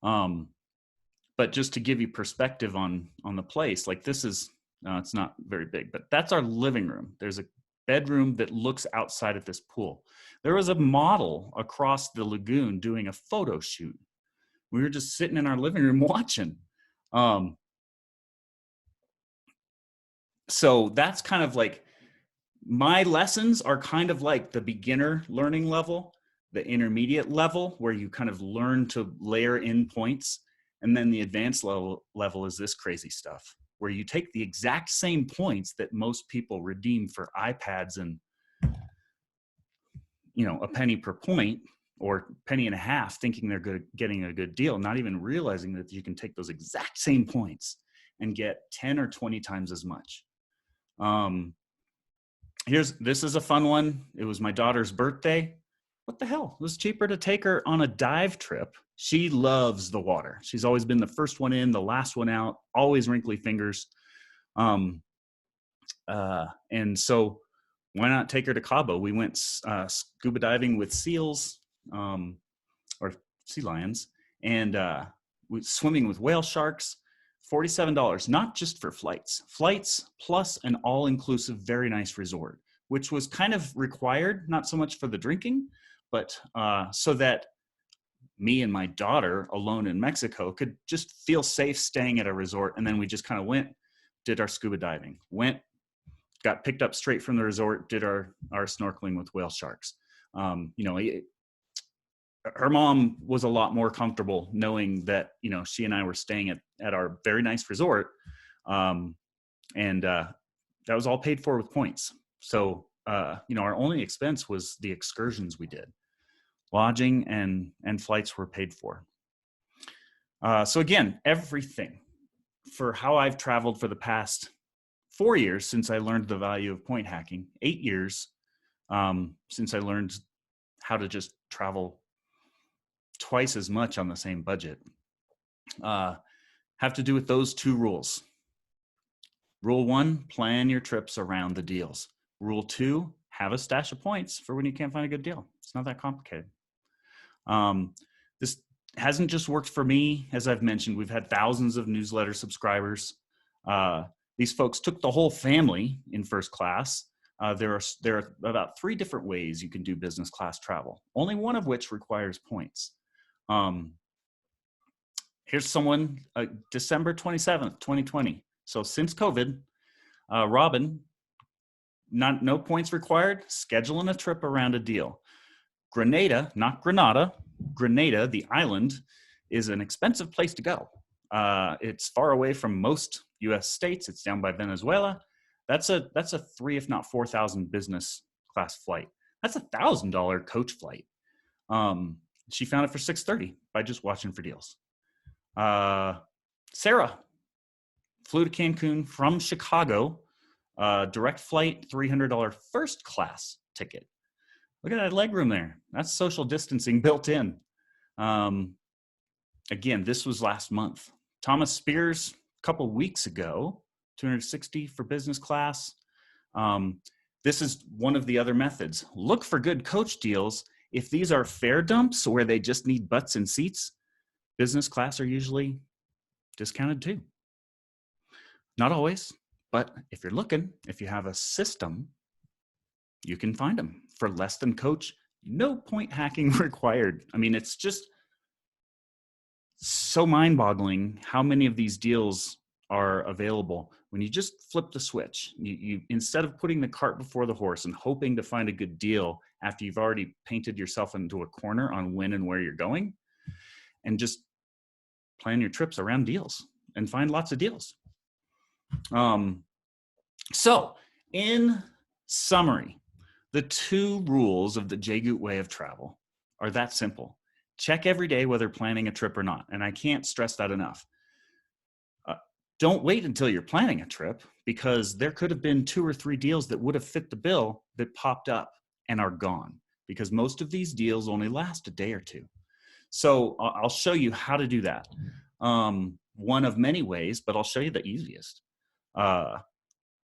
But just to give you perspective on the place, like this is, it's not very big, but that's our living room. There's a bedroom that looks outside at this pool. There was a model across the lagoon doing a photo shoot. We were just sitting in our living room watching. So that's kind of like, my lessons are kind of like the beginner learning level, the intermediate level, where you kind of learn to layer in points. And then the advanced level is this crazy stuff, where you take the exact same points that most people redeem for iPads and, you know, a penny per point or penny and a half, thinking they're getting a good deal, not even realizing that you can take those exact same points and get 10 or 20 times as much. This is a fun one. It was my daughter's birthday. What the hell? It was cheaper to take her on a dive trip. She loves the water. She's always been the first one in, the last one out, always wrinkly fingers. And so why not take her to Cabo? We went scuba diving with seals, or sea lions, and swimming with whale sharks. $47, not just for flights plus an all-inclusive, very nice resort, which was kind of required, not so much for the drinking, but so that me and my daughter alone in Mexico could just feel safe staying at a resort. And then we just kind of went, did our scuba diving, got picked up straight from the resort, did our snorkeling with whale sharks. You know, her mom was a lot more comfortable knowing that, you know, she and I were staying at our very nice resort. And that was all paid for with points. So, you know, our only expense was the excursions we did. Lodging and flights were paid for. So again, everything for how I've traveled for the past 4 years since I learned the value of point hacking, 8 years since I learned how to just travel twice as much on the same budget, have to do with those two rules. Rule 1, plan your trips around the deals. Rule 2, have a stash of points for when you can't find a good deal. It's not that complicated. This hasn't just worked for me. As I've mentioned, we've had thousands of newsletter subscribers. These folks took the whole family in first class. There are about 3 different ways you can do business class travel, only one of which requires points. Here's someone, December 27th, 2020. So since COVID, Robin, no points required, scheduling a trip around a deal. Grenada, not Grenada, Grenada, the island, is an expensive place to go. It's far away from most US states. It's down by Venezuela. That's a 3, if not 4,000 business class flight. That's $1,000 coach flight. She found it for $630 by just watching for deals. Sarah flew to Cancun from Chicago, direct flight, $300 first class ticket. Look at that legroom there. That's social distancing built in. Again, this was last month. Thomas Spears, a couple weeks ago, $260 for business class. This is one of the other methods. Look for good coach deals. If these are fare dumps where they just need butts and seats, business class are usually discounted too. Not always, but if you're looking, if you have a system, you can find them for less than coach. No point hacking required. I mean, it's just so mind-boggling how many of these deals are available when you just flip the switch. You instead of putting the cart before the horse and hoping to find a good deal after you've already painted yourself into a corner on when and where you're going, and just plan your trips around deals and find lots of deals. So in summary, the 2 rules of the JGOOT way of travel are that simple. Check every day whether planning a trip or not. And I can't stress that enough. Don't wait until you're planning a trip, because there could have been 2 or 3 deals that would have fit the bill that popped up and are gone, because most of these deals only last a day or 2. So I'll show you how to do that. One of many ways, but I'll show you the easiest. And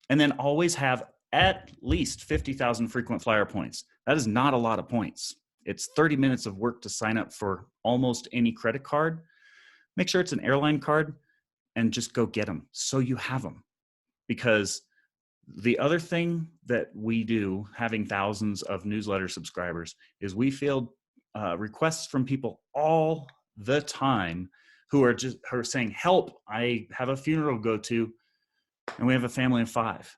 then always have at least 50,000 frequent flyer points. That is not a lot of points. It's 30 minutes of work to sign up for almost any credit card. Make sure it's an airline card and just go get them so you have them. Because the other thing that we do, having thousands of newsletter subscribers, is we field requests from people all the time who are saying, help, I have a funeral to go to and we have a family of 5.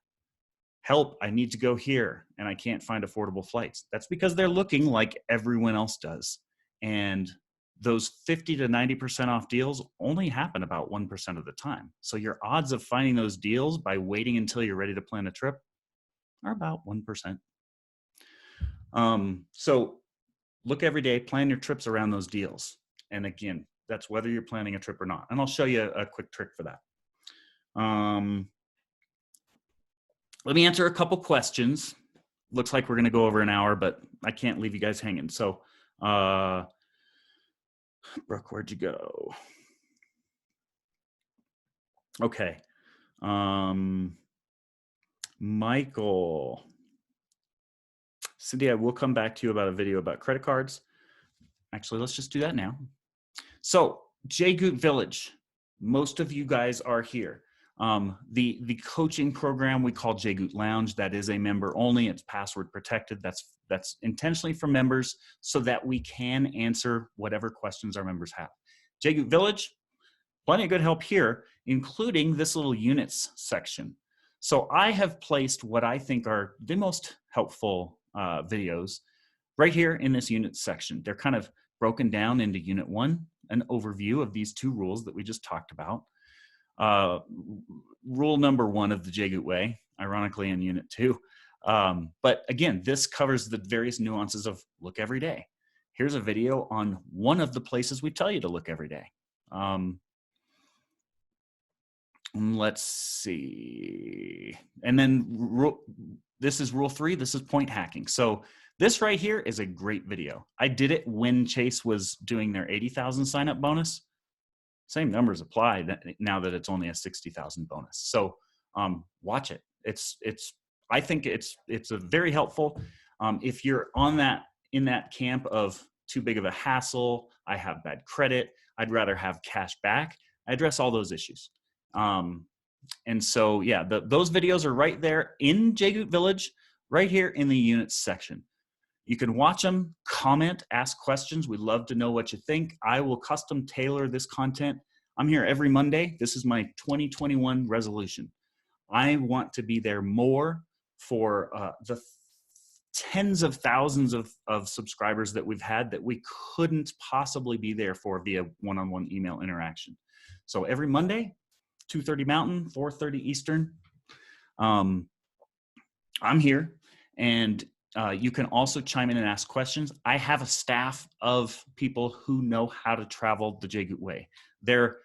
Help, I need to go here and I can't find affordable flights. That's because they're looking like everyone else does. And those 50 to 90% off deals only happen about 1% of the time. So your odds of finding those deals by waiting until you're ready to plan a trip are about 1%. So look every day, plan your trips around those deals. And again, that's whether you're planning a trip or not. And I'll show you a quick trick for that. Let me answer a couple questions. Looks like we're going to go over an hour, but I can't leave you guys hanging. So, Brooke, where'd you go? Okay. Michael. Cindy, I will come back to you about a video about credit cards. Actually, let's just do that now. So, JGOOT Village. Most of you guys are here. The coaching program we call JGOOT Lounge, that is a member only. It's password protected. That's intentionally for members so that we can answer whatever questions our members have. JGOOT Village, plenty of good help here, including this little units section. So I have placed what I think are the most helpful videos right here in this units section. They're kind of broken down into Unit 1, an overview of these 2 rules that we just talked about. Rule number 1 of the JGOOT way, ironically in Unit 2. But again, this covers the various nuances of look every day. Here's a video on one of the places we tell you to look every day. Let's see. And then this is rule 3. This is point hacking. So this right here is a great video. I did it when Chase was doing their 80,000 sign up bonus. Same numbers apply now that it's only a 60,000 bonus. So watch it. I think it's a very helpful. If you're in that camp of too big of a hassle, I have bad credit, I'd rather have cash back, I address all those issues. And so, yeah, those videos are right there in JGOOT Village, right here in the units section. You can watch them, comment, ask questions. We'd love to know what you think. I will custom tailor this content. I'm here every Monday. This is my 2021 resolution. I want to be there more for the tens of thousands of subscribers that we've had that we couldn't possibly be there for via one-on-one email interaction. So every Monday, 2:30 Mountain, 4:30 Eastern, I'm here, and you can also chime in and ask questions. I have a staff of people who know how to travel the JGOOT way. They're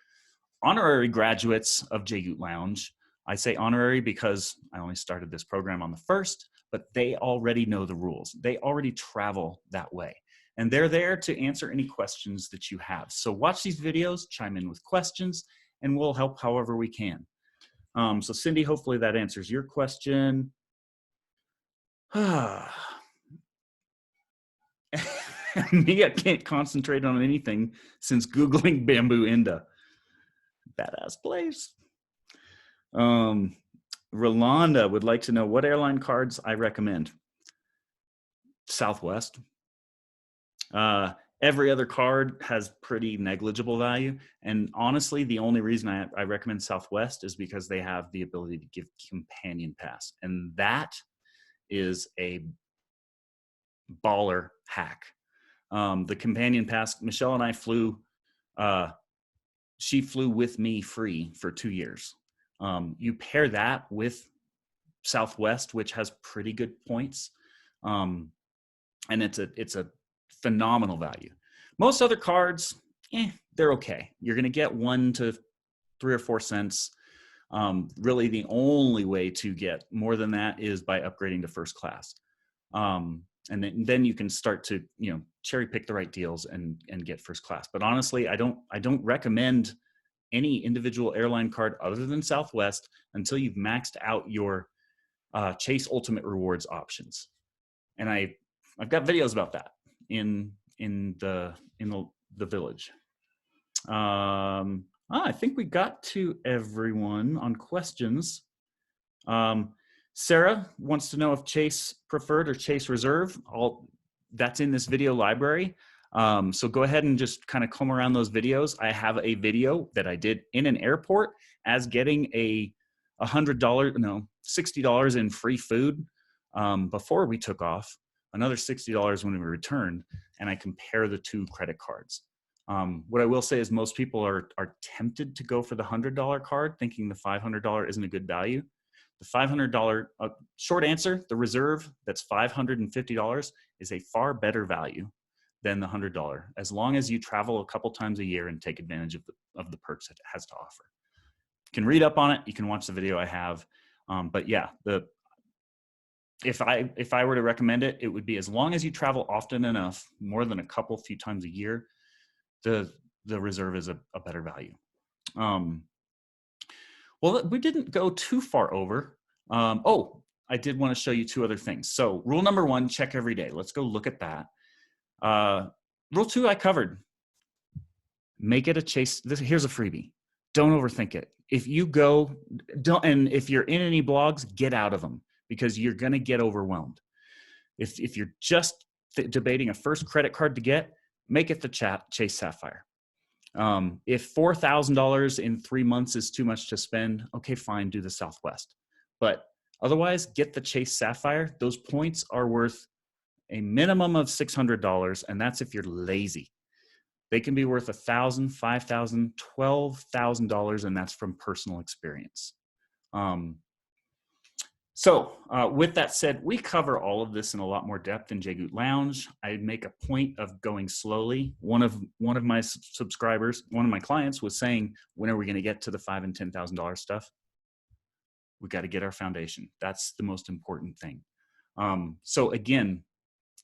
honorary graduates of JGOOT Lounge. I say honorary because I only started this program on the 1st, but they already know the rules. They already travel that way. And they're there to answer any questions that you have. So watch these videos, chime in with questions, and we'll help however we can. So Cindy, hopefully that answers your question. Me, I can't concentrate on anything since Googling Bamboo Inda. Badass place. Rolanda would like to know what airline cards I recommend. Southwest. Every other card has pretty negligible value. And honestly, the only reason I recommend Southwest is because they have the ability to give companion pass. And that is a baller hack. The companion pass, Michelle and I flew, she flew with me free for 2 years. You pair that with Southwest, which has pretty good points. And it's a phenomenal value. Most other cards, they're okay. You're going to get 1 to 3 or 4 cents. Really, the only way to get more than that is by upgrading to first class. And then you can start to, cherry pick the right deals and get first class. But honestly, I don't recommend any individual airline card other than Southwest until you've maxed out your Chase Ultimate Rewards options. And I've got videos about that in the village. I think we got to everyone on questions. Sarah wants to know if Chase Preferred or Chase Reserve. That's in this video library. So go ahead and just kind of comb around those videos. I have a video that I did in an airport as getting a $60 in free food before we took off, another $60 when we returned, and I compare the 2 credit cards. What I will say is most people are tempted to go for the $100 card, thinking the $500 isn't a good value. The $500, short answer, the Reserve that's $550 is a far better value than the $100, as long as you travel a couple times a year and take advantage of the perks it has to offer. You can read up on it. You can watch the video I have. But yeah, if I were to recommend it, it would be as long as you travel often enough, more than a few times a year, the Reserve is a better value. Well, we didn't go too far over. I did want to show you 2 other things. So rule number 1, check every day. Let's go look at that. Rule 2, I covered. Make it a Chase. Here's a freebie. Don't overthink it. If you go, and if you're in any blogs, get out of them because you're going to get overwhelmed. If you're just debating a first credit card to get, make it the Chase Sapphire. If $4,000 in 3 months is too much to spend, okay, fine, do the Southwest. But otherwise, get the Chase Sapphire. Those points are worth a minimum of $600, and that's if you're lazy. They can be worth $1,000, $5,000, $12,000, and that's from personal experience. So with that said, we cover all of this in a lot more depth in JGOOT Lounge. I make a point of going slowly. One of my subscribers, one of my clients was saying, when are we going to get to the $5,000 and $10,000 stuff? We got to get our foundation. That's the most important thing. So again,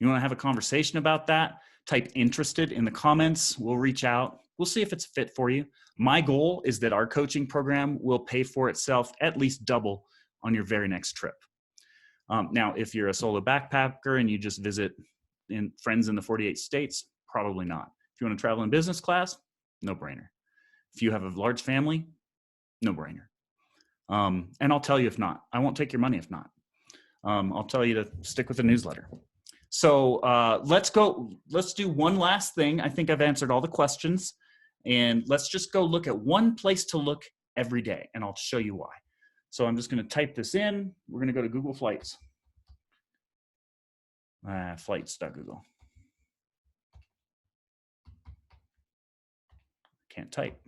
you want to have a conversation about that? Type interested in the comments. We'll reach out. We'll see if it's fit for you. My goal is that our coaching program will pay for itself at least double on your very next trip. Now, if you're a solo backpacker and you just visit friends in the 48 states, probably not. If you want to travel in business class, no brainer. If you have a large family, no brainer. And I'll tell you if not. I won't take your money if not. I'll tell you to stick with the newsletter. So let's do one last thing. I think I've answered all the questions. And let's just go look at one place to look every day, and I'll show you why. So I'm just going to type this in. We're going to go to Google Flights. Flights.google. Can't type.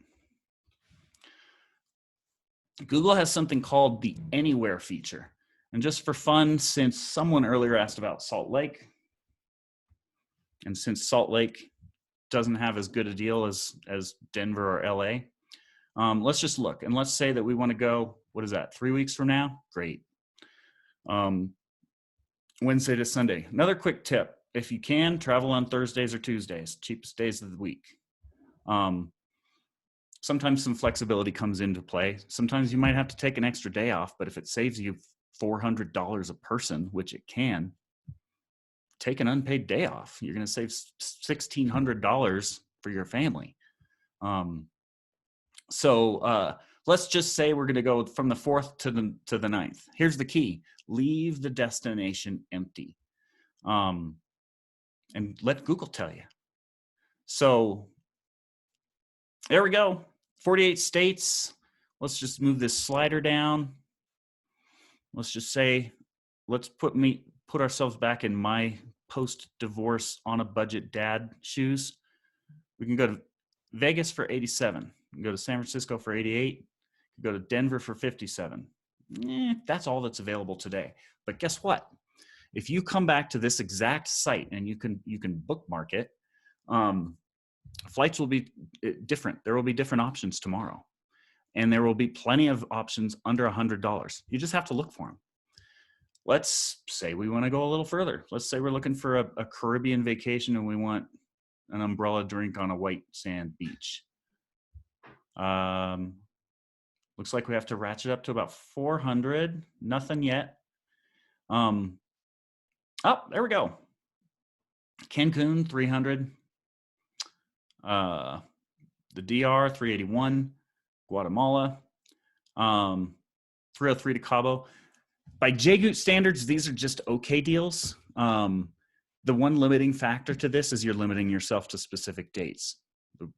Google has something called the Anywhere feature. And just for fun, since someone earlier asked about Salt Lake, and since Salt Lake doesn't have as good a deal as Denver or LA, let's just look. And let's say that we want to go, what is that, 3 weeks from now? Great. Wednesday to Sunday. Another quick tip. If you can, travel on Thursdays or Tuesdays, cheapest days of the week. Sometimes some flexibility comes into play. Sometimes you might have to take an extra day off, but if it saves you $400 a person, which it can, take an unpaid day off. You're going to save $1,600 for your family. So let's just say we're going to go from the 4th to the 9th. Here's the key. Leave the destination empty. And let Google tell you. So there we go. 48 states. Let's just move this slider down. Let's just say, let's put ourselves back in my post-divorce on a budget dad shoes. We can go to Vegas for 87. We can go to San Francisco for 88. We can go to Denver for 57. That's all that's available today. But guess what? If you come back to this exact site and you can bookmark it, flights will be different. There will be different options tomorrow. And there will be plenty of options under $100. You just have to look for them. Let's say we want to go a little further. Let's say we're looking for a Caribbean vacation and we want an umbrella drink on a white sand beach. Looks like we have to ratchet up to about 400. Nothing yet. Oh, there we go. Cancun, 300. The DR, 381. Guatemala, 303 to Cabo. By JGOOT standards, these are just okay deals. The one limiting factor to this is you're limiting yourself to specific dates.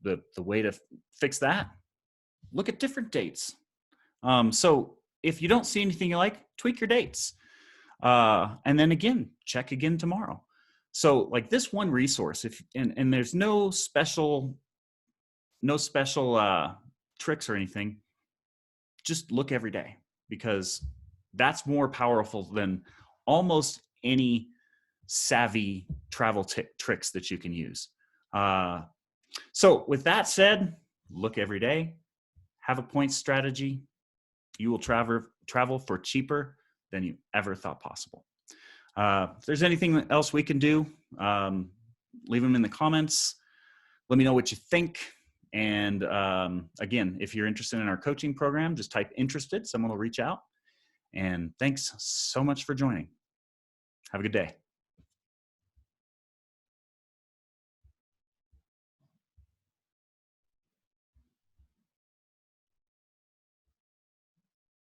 The way to fix that, look at different dates. So if you don't see anything you like, tweak your dates. And then again, check again tomorrow. So like this one resource, and there's no special tricks or anything, just look every day, because that's more powerful than almost any savvy travel tricks that you can use. So with that said, look every day, have a points strategy. You will travel for cheaper than you ever thought possible. If there's anything else we can do, leave them in the comments. Let me know what you think. And again, if you're interested in our coaching program, just type interested. Someone will reach out. And thanks so much for joining. Have a good day.